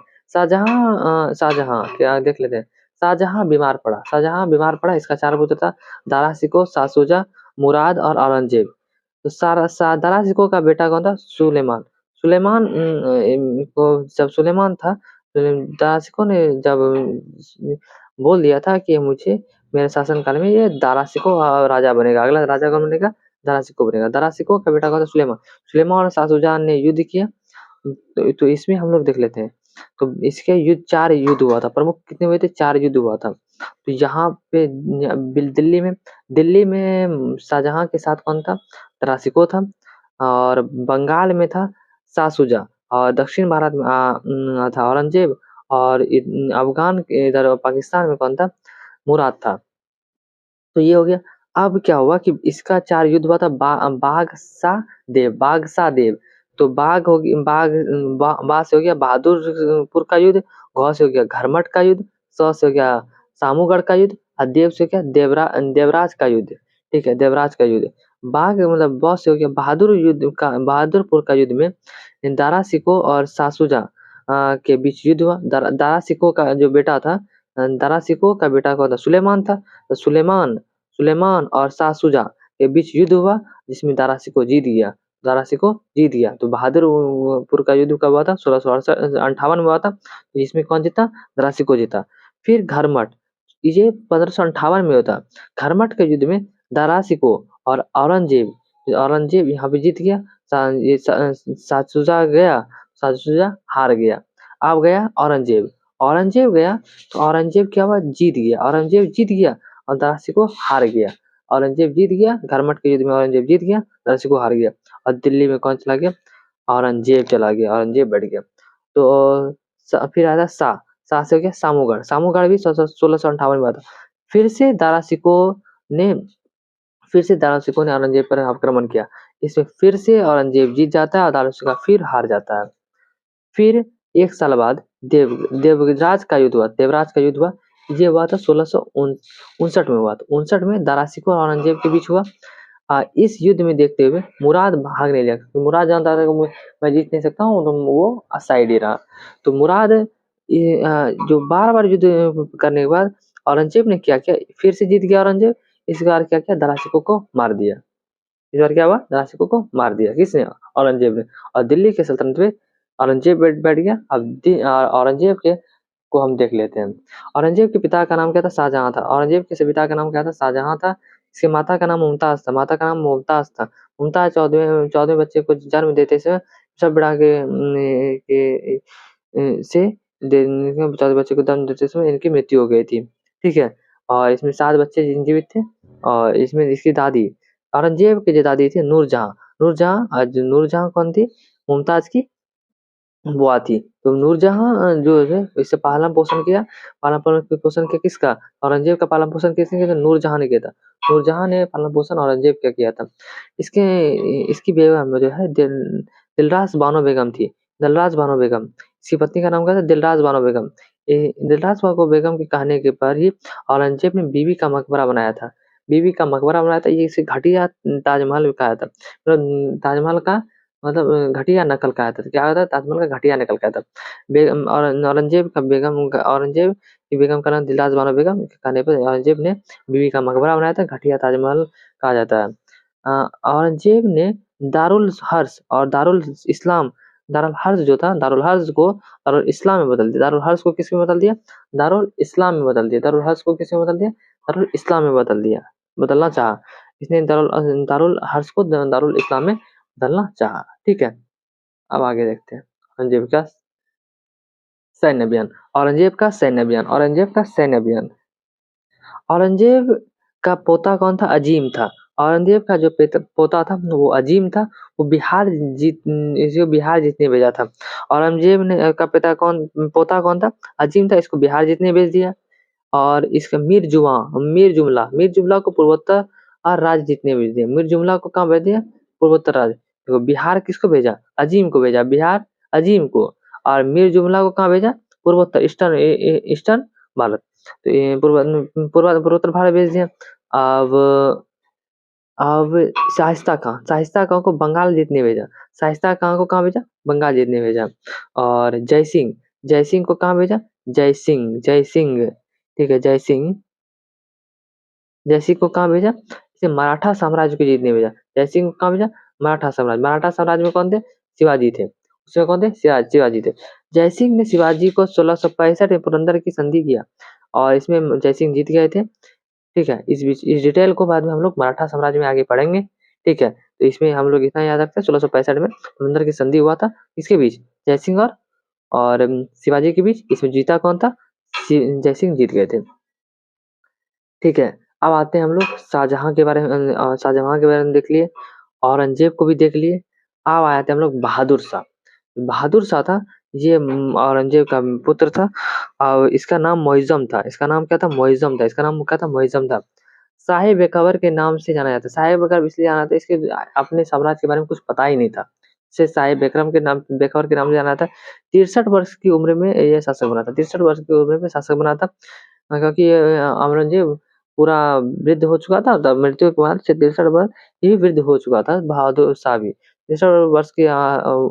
S1: शाहजहां क्या देख लेते हैं। शाहजहां बीमार पड़ा। शाहजहां बीमार पड़ा। इसका 4 पुत्र था। दारा शिकोह, शाह मुराद और औरंगजेब। तो दारा शिकोह का बेटा कौन था? सुलेमान। सुलेमान को जब सुलेमान था दाराशिकोह ने जब बोल दिया था कि मुझे मेरे शासनकाल में ये दाराशिकोह राजा बनेगा। अगला राजा कौन बनेगा? दाराशिकोह बनेगा। दाराशिकोह का बेटा कौन था? सुलेमान। सुलेमान और शाहसुजान ने युद्ध किया। तो इसमें हम लोग देख लेते हैं। तो इसके युद्ध 4 युद्ध हुआ था। प्रमुख कितने हुए थे? 4 युद्ध हुआ था। तो यहाँ पे दिल्ली में शाहजहां के साथ कौन था? दाराशिकोह था। और बंगाल में था शाह और दक्षिण भारत में था औरंगजेब। और अफगान इधर पाकिस्तान में कौन था? मुराद था। तो ये हो गया। अब क्या हुआ कि इसका 4 युद्ध हुआ था। बागसा देव। तो बाग हो गया बा से हो गया बहादुरपुर का युद्ध। घ से हो गया घरमट का युद्ध। से हो गया सामूगढ़ का युद्ध। और देव से हो गया देवराज का युद्ध। ठीक है, देवराज का युद्ध। बाग मतलब ब से हो गया बहादुरपुर का युद्ध में दारा शिकोह और शाह के बीच युद्ध हुआ। दारा शिकोह का जो बेटा था दारा शिकोह का बेटा कौन था? सुलेमान था। तो सुलेमान और शाह के बीच युद्ध हुआ जिसमें दारा शिकोह जीत गया। दारा शिकोह जीत गया। तो बहादुरपुर का युद्ध कब हुआ था? 1658 में हुआ था। जिसमें कौन जीता? दारा शिकोह जीता। फिर घरमट ये 1558 में होता। घरमट के युद्ध में दारा शिकोह और औरंगजेब यहाँ पे जीत गया। शाहसुजा हार गया। अब गया औरंगजेब। औरंगजेब गया तो औरंगजेब क्या हुआ? जीत गया। औरंगजेब जीत गया और दारा शिकोह हार गया। औरंगजेब जीत गया। घरमट के युद्ध में औरंगजेब जीत गया, दारा शिकोह हार गया। और दिल्ली में कौन चला गया? औरंगजेब चला गया। औरंगजेब बैठ गया। तो फिर आया शाह। शाह से हो गया सामूगढ़। सामूगढ़ भी 1658 में हुआ था। फिर से दारा शिकोह ने औरंगजेब पर आक्रमण किया। इसमें फिर से औरंगजेब जीत जाता है और दारा शिकोह फिर हार जाता है। फिर 1 साल बाद देवराज का युद्ध हुआ। ये हुआ था 1659 में हुआ था। 59 में दारा शिकोह और औरंगजेब के बीच हुआ। इस युद्ध में देखते हुए मुराद भाग नहीं लिया क्योंकि मुराद जानता था कि मैं जीत नहीं सकता हूँ, तो वो साइड ही रहा। तो मुराद जो बार-बार युद्ध करने के बाद औरंगजेब ने क्या किया? फिर से जीत गया औरंगजेब। इस बार क्या किया? दारा शिकोह को मार दिया। इस बार क्या हुआ? दारा शिकोह को मार दिया। किसने? औरंगजेब ने। और दिल्ली के सल्तनत में औरंगजेब बैठ गया। अब औरंगजेब के को हम देख लेते हैं। औरंगजेब के पिता का नाम क्या था? शाहजहां था। औरंगजेब के पिता का नाम क्या था? शाहजहां था। इसके माता का नाम मुमताज़ था, माता का नाम मुमताज़ था। मुमताज़ 14वें बच्चे को जन्म देते समय सब बढ़ा के से 14 बच्चे को जन्म देते समय इनकी मृत्यु हो गई थी। ठीक है? और इसमें 7 बच्चे जीवित थे और इसमें इसकी दादी औरंगज़ेब की जो दादी थी नूरजहाँ, नूरजहाँ कौन थी? मुमताज़ की बुआ थी। तो नूरजहाँ जो है इससे पालन-पोषण किया किसका? औरंगज़ेब का पालन-पोषण किसने किया था? नूरजहाँ ने किया था। नूरजहाँ ने पालन-पोषण औरंगज़ेब का किया था। इसके इसकी बेगम जो है दिलरास बानो बेगम थी। दिलरास बानो बेगम। इसकी पत्नी का नाम क्या था? दिलरास बानो बेगम। दिलरास बानो बेगम के कहने के पर ही औरंगज़ेब ने बीबी का मकबरा बनाया था। बीबी का मकबरा बनाया था, ये इसे घटिया ताजमहल भी कहा था। ताजमहल का घटिया नकल का आया था। क्या होता है? ताजमहल का घटिया नकल का था। बेगम और औरंगज़ेब की बेगम का नाम दिलरास बानो बेगम के कहने पर औरंगज़ेब ने बीवी का मकबरा बनाया था, घटिया ताजमहल कहा जाता है। औरंगज़ेब ने दारुल हर्ष और दारुल इस्लाम दारुल हर्ष जो था, दारुल हर्ष को दारुल इस्लाम में बदल दिया। दारुल हर्ष को किसमें बदल दिया? दारुल इस्लाम में बदल दिया। दारुल हर्ष को किसमें बदल दिया? दारुल इस्लाम में बदल दिया, बदलना चाहा। इसने दारुल हर्ष को दारुल इस्लाम में बदलना चाहा। ठीक है? अब आगे देखते हैं। औरंगज़ेब का सैन्य अभियान औरंगज़ेब का सैन्य अभियान औरंगज़ेब का सैन्य अभियान औरंगज़ेब का पोता कौन था? अजीम था। औरंगज़ेब का जो पोता था वो अजीम था। वो इसको बिहार जीतने भेजा था। औरंगज़ेब ने का पोता कौन था? अजीम था। इसको बिहार जीतने भेज दिया। और इसका मीर जुमला को पूर्वोत्तर राज्य जीतने भेज दिया। मीर जुमला को कहाँ भेज दिया? पूर्वोत्तर राज्य। देखो बिहार किसको भेजा? अजीम को भेजा। बिहार अजीम को। और मीर जुमला को कहाँ भेजा? पूर्वोत्तर ईस्टर्न भारत। तो ये पूर्वोत्तर भारत भेज दिया। अब अब शाइस्ता खां को बंगाल जीतने भेजा। शाइस्ता खां को कहाँ भेजा? बंगाल जीतने भेजा। और जय सिंह को कहाँ भेजा? जय सिंह ठीक है, जय सिंह को कहाँ भेजा? इसे मराठा साम्राज्य को जीतने भेजा। जय सिंह को कहाँ भेजा? मराठा साम्राज्य में कौन थे? शिवाजी थे। उसमें कौन थे? शिवाजी थे। जय सिंह ने शिवाजी को 1665 में पुरंदर की संधि किया और इसमें जय सिंह जीत गए थे। ठीक है? इस डिटेल को बाद में हम लोग मराठा साम्राज्य में आगे पढ़ेंगे। ठीक है? तो इसमें हम लोग इतना याद रखते हैं 1665 में पुरंदर की संधि हुआ था। किसके बीच? जय सिंह और शिवाजी के बीच। इसमें जीता कौन था? जय सिंह जीत गए थे। ठीक है? अब आते हैं हम लोग शाहजहाँ के बारे में। शाहजहाँ के बारे में देख लिए, औरंगजेब को भी देख लिए। अब आए थे हम लोग बहादुर शाह। बहादुर शाह था, ये औरंगजेब का पुत्र था और इसका नाम मुइज़्ज़म था। इसका नाम क्या था? मुइज़्ज़म था। इसका नाम क्या था? मुइज़्ज़म था। शाह बेखबर के नाम से जाना जाता है। शाह बेखबर इसलिए जाना था, इसके अपने साम्राज्य के बारे में कुछ पता ही नहीं था। इसे शाह बेखबर के नाम से जाना था। 63 वर्ष की उम्र में ये शासक बना था। 63 वर्ष की उम्र में शासक बना था। क्योंकि औरंगजेब पूरा वृद्ध हो चुका था, तब मृत्यु के बाद से 63 वर्ष ये भी वृद्ध हो चुका था, बहादुर शाह भी। 63 वर्ष की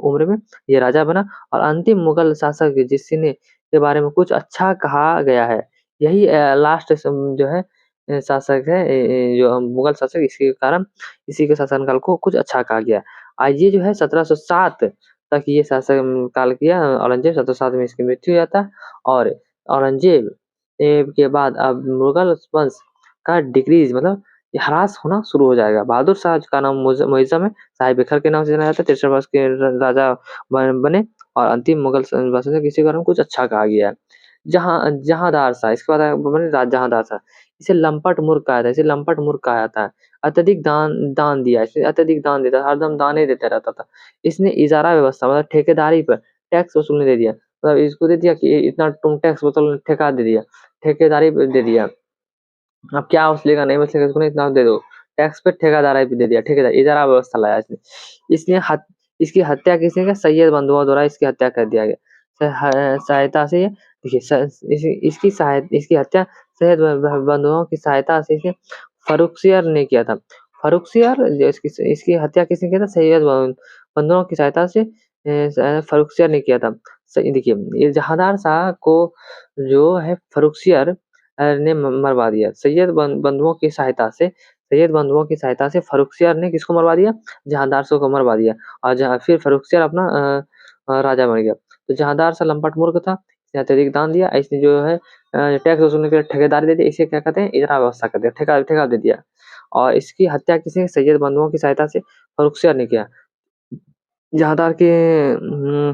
S1: उम्र में ये राजा बना और अंतिम मुगल शासक जिसने के बारे में कुछ अच्छा कहा गया है। यही लास्ट जो है शासक है, जो मुगल शासक, इसके कारण इसी के शासनकाल को कुछ अच्छा कहा गया। ये जो है 1707 तक ये शासन काल किया औरंगजेब। 1707 में इसकी मृत्यु हो जाता है और औरंगजेब के बाद अब मुगल वंश का डिक्रीज मतलब ह्रास होना शुरू हो जाएगा। बहादुर शाह का नाम मुइज़्ज़म है, शाह बेखर के नाम से जाना जाता है। 63 वर्ष के राजा बने और अंतिम मुगल शासक किसी कारण कुछ अच्छा कहा गया है। जहांदार शाह, इसके बाद बने जहांदार शाह। इसे लंपट मूर्ख कहा जाता है, इसे लंपट मूर्ख कहा जाता है। अत्यधिक दान दिया, इसने अत्यधिक दान देता, हरदम दान ही देता रहता था। इसने इजारा व्यवस्था मतलब ठेकेदारी पर टैक्स वसूलने दे दिया, मतलब इसको दे दिया कि इतना तुम टैक्स वसूल, ठेका दे दिया, ठेकेदारी पे दे दिया। अब क्या वसूलेगा नहीं वसूलेगा इसको नहीं, इतना दे दो। टैक्स पे ठेकेदारी पे दे दिया, ठेकेदार इजारा व्यवस्था लाया इसने। इसने इसकी हत्या किसने किया? सैयद बंधुओं द्वारा इसकी हत्या कर दिया गया। सहायता से देखिए इसकी हत्या सैयद बंधुओं की सहायता से इसे फर्रुखसियर ने किया था। फर्रुखसियर इसकी हत्या किसने किया था? सैयद बंधुओं की सहायता से फर्रुखसियर ने किया था। सही देखिए, ये जहांदार शाह को जो है फर्रुखसियर ने मरवा दिया। सैयद बंधुओं की सहायता से फर्रुखसियर ने किसको मरवा दिया? जहांदार शाह को मरवा दिया और फिर फर्रुखसियर अपना राजा बन गया। तो जहांदार शाह लंपट मूर्ख था, इसने अत्यधिक दान दिया, इसने जो है टैक्स वसूलने के लिए ठेकेदारी दे दी। इसे क्या कहते हैं? इजरा व्यवस्था कहते हैं, ठेका ठेका दे दिया। और इसकी हत्या किसी सैयद बंधुओं की सहायता से फर्रुखसियर ने किया। जहांदार की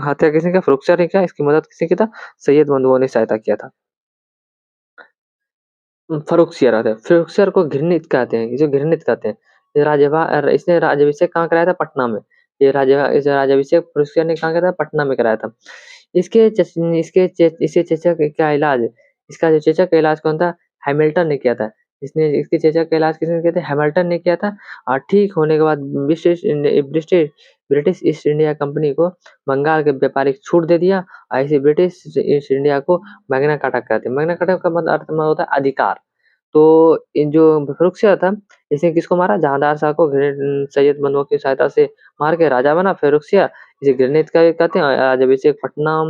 S1: हत्या किसने किया? फर्रुखसियर ने किया। इसकी मदद किसने किया था? सैयद बंधुओं ने सहायता किया था। फर्रुखसियर आता है। फर्रुखसियर को घृणित कहते हैं, जो घृणित कहते हैं। इसने राज्याभिषेक कहाँ कराया था? पटना में। इस राज्याभिषेक फर्रुखसियर ने कहाँ कराया था? पटना में कराया था। इसके चेचक का इलाज, इसका जो चेचक का इलाज कौन था? हैमिल्टन ने किया था। इसके चेचक का इलाज किसने किया था? हैमिल्टन ने किया था। और ठीक होने के बाद ब्रिटिश ईस्ट इंडिया कंपनी को बंगाल के व्यापारिक छूट दे दिया। और इसे ब्रिटिश ईस्ट इंडिया को मैग्ना कार्टा कहते हैं। मैग्ना कार्टा का मतलब अर्थ में होता है अधिकार। तो इन जो फर्रुखसियर था, इसने किसको मारा? जहांदार शाह को सैयद बंधुओं की सहायता से मार के राजा बना फर्रुखसियर। इसे घृणित कहते हैं। राज्याभिषेक पटना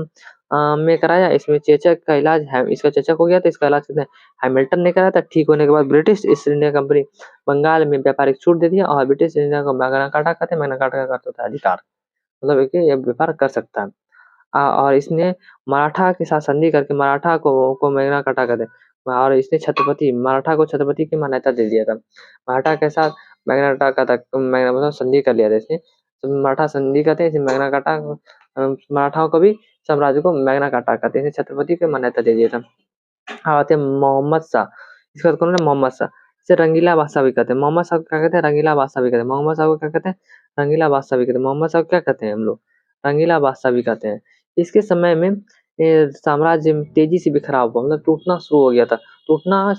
S1: में कराया। इसमें चेचक का इलाज है, इसका चेचक हो गया था, इसका इलाज किसने? हैमिल्टन ने कराया था। ठीक होने के बाद British East India Company Bengal में व्यापारिक छूट दे दिया। और ब्रिटिश ईस्ट इंडिया को मैग्ना कार्टा कहते हैं। मैग्ना कार्टा का अर्थ होता है अधिकार, मतलब है कि ये व्यापार कर सकता है। और इसने मराठा के साथ संधि करके मराठा को मैग्ना कार्टा कहते हैं। और इसने मराठा को छत्रपति की मान्यता दे दिया था। मराठा के साथ मैग्ना कार्टा का मैग्ना मतलब संधि कर लिया था इसने। तो मराठा संधि कहते हैं, इसे मैग्ना कार्टा मराठाओं को भी साम्राज्य को मैग्ना कार्टा कहते हैं, इसे छत्रपति की मान्यता दे दिया था। आते हैं मोहम्मद शाह। इसका कौन है? मोहम्मद शाह। इसे रंगीला बादशाह भी कहते हैं। मोहम्मद शाह को क्या कहते हैं? रंगीला बादशाह भी कहते हैं। मोहम्मद शाह को क्या कहते हैं? रंगीला बादशाह भी कहते हैं। मोहम्मद शाह को क्या कहते हैं हम लोग? रंगीला बादशाह भी कहते हैं। इसके समय में साम्राज्य तेजी से बिखराव हुआ, मतलब टूटना शुरू हो गया था। टूटना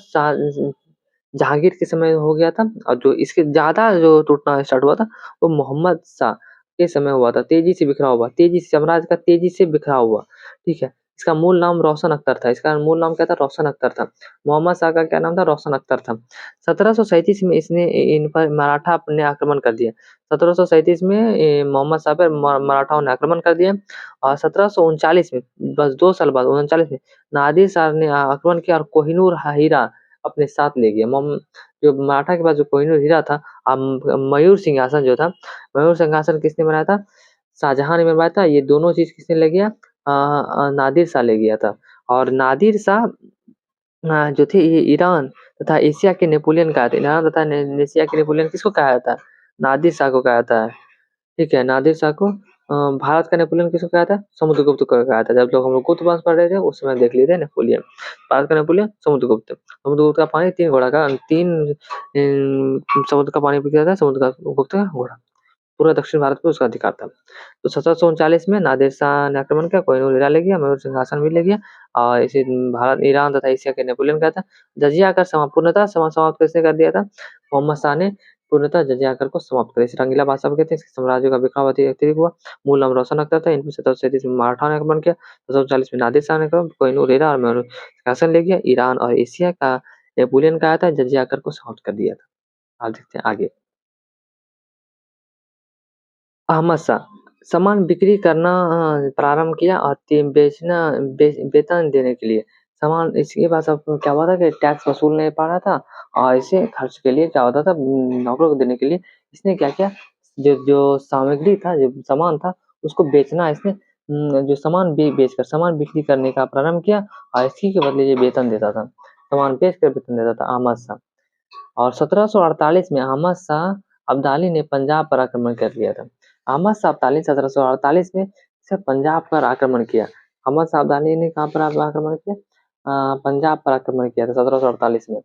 S1: जहांगीर के समय हो गया था। और जो इसके ज्यादा जो टूटना स्टार्ट हुआ था वो मोहम्मद शाह के समय हुआ था। तेजी से बिखराव हुआ, तेजी से साम्राज्य का तेजी से बिखराव हुआ। ठीक है। इसका मूल नाम रोशन अख्तर था। इसका मूल नाम क्या था? रोशन अख्तर था। मोहम्मद शाह का क्या नाम था? रोशन अख्तर था। 1737 में इसने इन पर मराठा ने आक्रमण कर दिया। 1737 में मोहम्मद शाह पर मराठाओं ने आक्रमण कर दिया। और 1739 में, बस 2 साल बाद 39 में नादिर शाह ने आक्रमण किया और कोहिनूर हीरा अपने साथ ले गया। जो मराठा के पास जो कोहिनूर हीरा था, मयूर सिंहासन जो था, मयूर सिंहासन किसने बनाया था? शाहजहां ने बनवाया था। ये दोनों चीज किसने ले गया? नादिर शाह ले गया था। और नादिर शाह जो थे ये ईरान तथा एशिया के नेपोलियन कहा था। ईरान तथा एशिया के नेपोलियन किसको कहा जाता है? नादिर शाह को कहा जाता है। ठीक है। नादिर शाह को भारत का नेपोलियन किसको कहा था? समुद्रगुप्त को कहा था। जब लोग हम लोग गुप्त वंश पढ़ रहे थे उस समय देख लिए थे नेपोलियन। भारत का नेपोलियन समुद्रगुप्त। समुद्रगुप्त का पानी 3 समुद्र का पानी पी था। समुद्रगुप्त का घोड़ा। पूरा दक्षिण भारत पे उसका अधिकार था। तो 1739 में नादिर शाह ने आक्रमण किया, कोहिनूर हीरा ले गया, मयूर सिंहासन भी ले गया। और इसे भारत, ईरान तथा एशिया के नेपोलियन कहा था। जजिया कर पूर्णतः समाप्त किसने कर दिया था? मोहम्मद शाह ने पूर्णतः जजिया कर को समाप्त कर। इसे रंगीला बादशाह कहते हैं। इसके साम्राज्य का बिखराव अत्यधिक हुआ। मूल नाम रोशन अख्तर था। इनमें 1737 में मराठा ने आक्रमण किया। 1740 में नादिर शाह ने आक्रमण, कोहिनूर हीरा और मयूर सिंहासन ले गया। ईरान और एशिया का नेपोलियन कहा था, जजिया कर को समाप्त कर दिया था। आप देखते हैं आगे। अहमद शाह सामान बिक्री करना प्रारंभ किया और वेतन देने के लिए सामान। इसके बाद अब क्या हुआ था कि टैक्स वसूल नहीं पा रहा था। और इसे खर्च के लिए क्या होता था? नौकरों को देने के लिए इसने क्या किया? जो जो सामग्री था, जो सामान था, उसको बेचना इसने जो सामान बेचकर सामान बिक्री करने का प्रारंभ किया। और इसी के बदले ये वेतन देता था, सामान बेचकर वेतन देता था अहमद शाह। और 1748 में अहमद शाह अब्दाली ने पंजाब पर आक्रमण कर लिया था। अहमद शाह अब्दाली 1748 में से पंजाब पर आक्रमण किया। अहमद शाह अब्दाली ने कहाँ पर आक्रमण किया? पंजाब पर आक्रमण किया था 1748 में।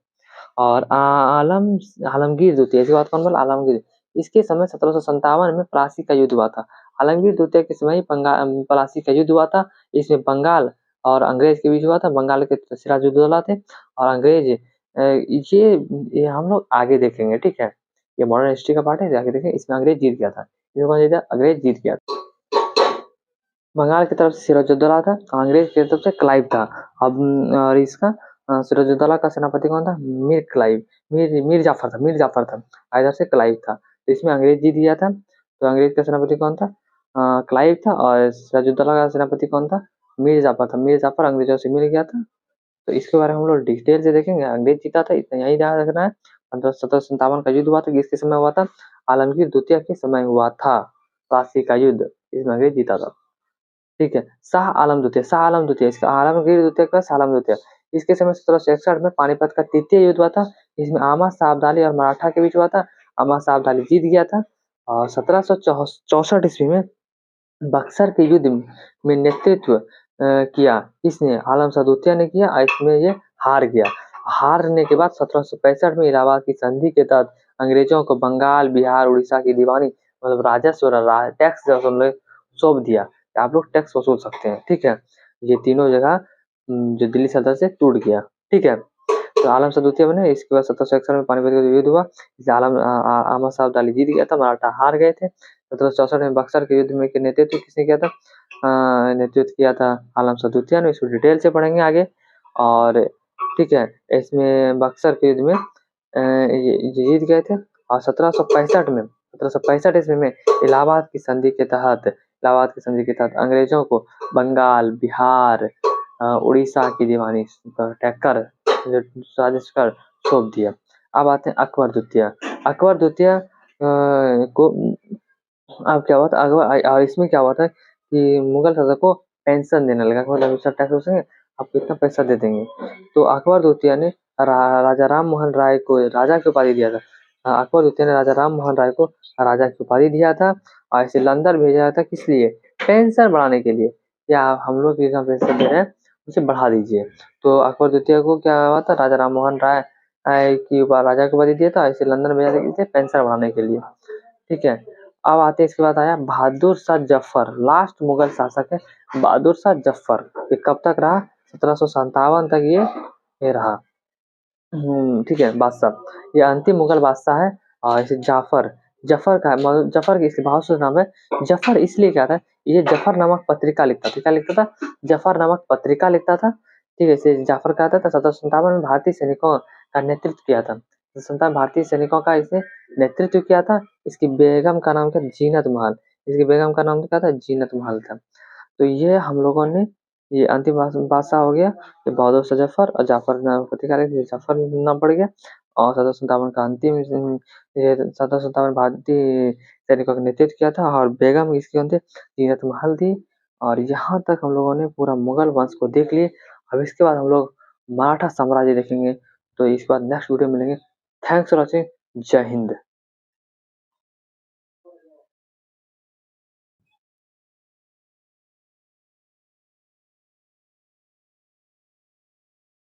S1: और आलमगीर द्वितीय, इसके बाद कौन बोला? आलमगीर। इसके समय 1757 में प्लासी का युद्ध हुआ था। आलमगीर द्वितीय के समय प्लासी का युद्ध हुआ था। इसमें बंगाल और अंग्रेज के बीच हुआ था। बंगाल के सिराजुद्दौला थे और अंग्रेज ये हम लोग आगे देखेंगे। ठीक है। ये मॉडर्न हिस्ट्री का पार्ट है, आगे देखेंगे। इसमें अंग्रेज जीत गया था। इसमें कौन जीता? अंग्रेज जीत गया था। बंगाल की तरफ से सिराजुद्दौला था, अंग्रेज की तरफ से क्लाइव था। अब और इसका सिराजुद्दौला का सेनापति कौन था? मीर जाफर था। इधर से क्लाइव था। तो इसमें अंग्रेज जीत गया था। तो अंग्रेज का सेनापति कौन था? क्लाइव था। और सिराजुद्दौला का सेनापति कौन था? मीर जाफर था। मीर जाफर अंग्रेजों से मिल गया था। तो इसके बारे में हम लोग डिटेल से देखेंगे। अंग्रेज जीता था, इतना यही ध्यान रखना है। 1757 का युद्ध हुआ था, किसके समय हुआ था? आलमगीर द्वितीय के समय हुआ था प्लासी का युद्ध। इसमें अंग्रेज जीता था। ठीक है। शाह आलम द्वितीय, इसका आलमगीर द्वितीय का शाह आलम द्वितीय। इसके समय 1761 में पानीपत का तृतीय युद्ध हुआ था। इसमें अहमद शाह अब्दाली और मराठा के बीच हुआ था। अहमद शाह अब्दाली जीत गया था और 1764 ईस्वी में बक्सर के युद्ध में नेतृत्व किया। किसने? आलम शाह द्वितीय ने किया और इसमें ये हार गया। हारने के बाद 1765 में इलाहाबाद की संधि के तहत अंग्रेजों को बंगाल, बिहार, उड़ीसा की दीवानी मतलब राजस्व टैक्स सौंप दिया। आप लोग टैक्स वसूल सकते हैं, ठीक है। ये तीनों जगह जो दिल्ली सल्तनत से टूट गया, ठीक है। तो आलम शाह द्वितीय बने। इसके बाद 1761 में पानीपत का युद्ध हुआ। इसलिए अहमद शाह अब्दाली जीत गया था, मराठा हार गए थे। 1764 में बक्सर के युद्ध में के नेतृत्व किसने किया था? नेतृत्व किया था आलम शाह द्वितीय ने। इसको डिटेल से पढ़ेंगे आगे। और ठीक है, इसमें बक्सर के युद्ध में जीत गए थे। और 1765 ईस्वी में इलाहाबाद की संधि के तहत अंग्रेजों को बंगाल, बिहार, उड़ीसा की दीवानी कर राजस्व सौंप दिया। अब आते हैं अकबर द्वितीय। अकबर द्वितीय को अब क्या हुआ था? अकबर और इसमें क्या हुआ था कि मुगल शासक को पेंशन देने लगा, मतलब टैक्स वसूलेंगे, आपको इतना पैसा दे देंगे। तो अकबर द्वितीय ने राजा राम मोहन राय को राजा की उपाधि दिया था। अकबर द्वितीय ने राजा राम मोहन राय को राजा की उपाधि दिया था और इसे लंदन भेजा था। किस लिए? पेंशन बढ़ाने के लिए। या हम लोग जितना पेंशन दे रहे हैं उसे बढ़ा दीजिए। तो अकबर द्वितीय को क्या हुआ था? राजा राम मोहन राय की राजा की उपाधि दिया था, इसे लंदन भेजा था पेंशन बढ़ाने के लिए, ठीक है। अब आते हैं, इसके बाद आया बहादुर शाह जफर। लास्ट मुगल शासक है बहादुर शाह जफर। ये कब तक रहा? 1757 तक ये रहा, ठीक है, बादशाह। ये अंतिम मुगल बादशाह है। और इसे जफर का मतलब जफर के इसके बहुत से नाम है। जफर इसलिए क्या था? ये जफर नामक पत्रिका लिखता था। क्या लिखता था? जफर नामक पत्रिका लिखता था, ठीक है। इसे जाफर कहता था। 1757 में भारतीय सैनिकों का नेतृत्व किया था। 1757 भारतीय सैनिकों का इसने नेतृत्व किया था। इसकी बेगम का नाम क्या? जीनत महल। इसकी बेगम का नाम क्या था? जीनत महल था। तो ये हम लोगों ने ये अंतिम बादशाह हो गया। ये बहादुर शाह जफर और जाफर नाम पत्रिका लिखी, जाफर नाम पड़ गया। और 1757 का अंतिम ये 1757 भारतीय सैनिकों का नेतृत्व किया था और बेगम इसकी कौन थे? जीनत महल थी। और यहाँ तक हम लोगों ने पूरा मुगल वंश को देख लिए। अब इसके बाद हम लोग मराठा साम्राज्य देखेंगे। तो इस बार नेक्स्ट वीडियो में मिलेंगे। Thanks for watching. जय हिंद।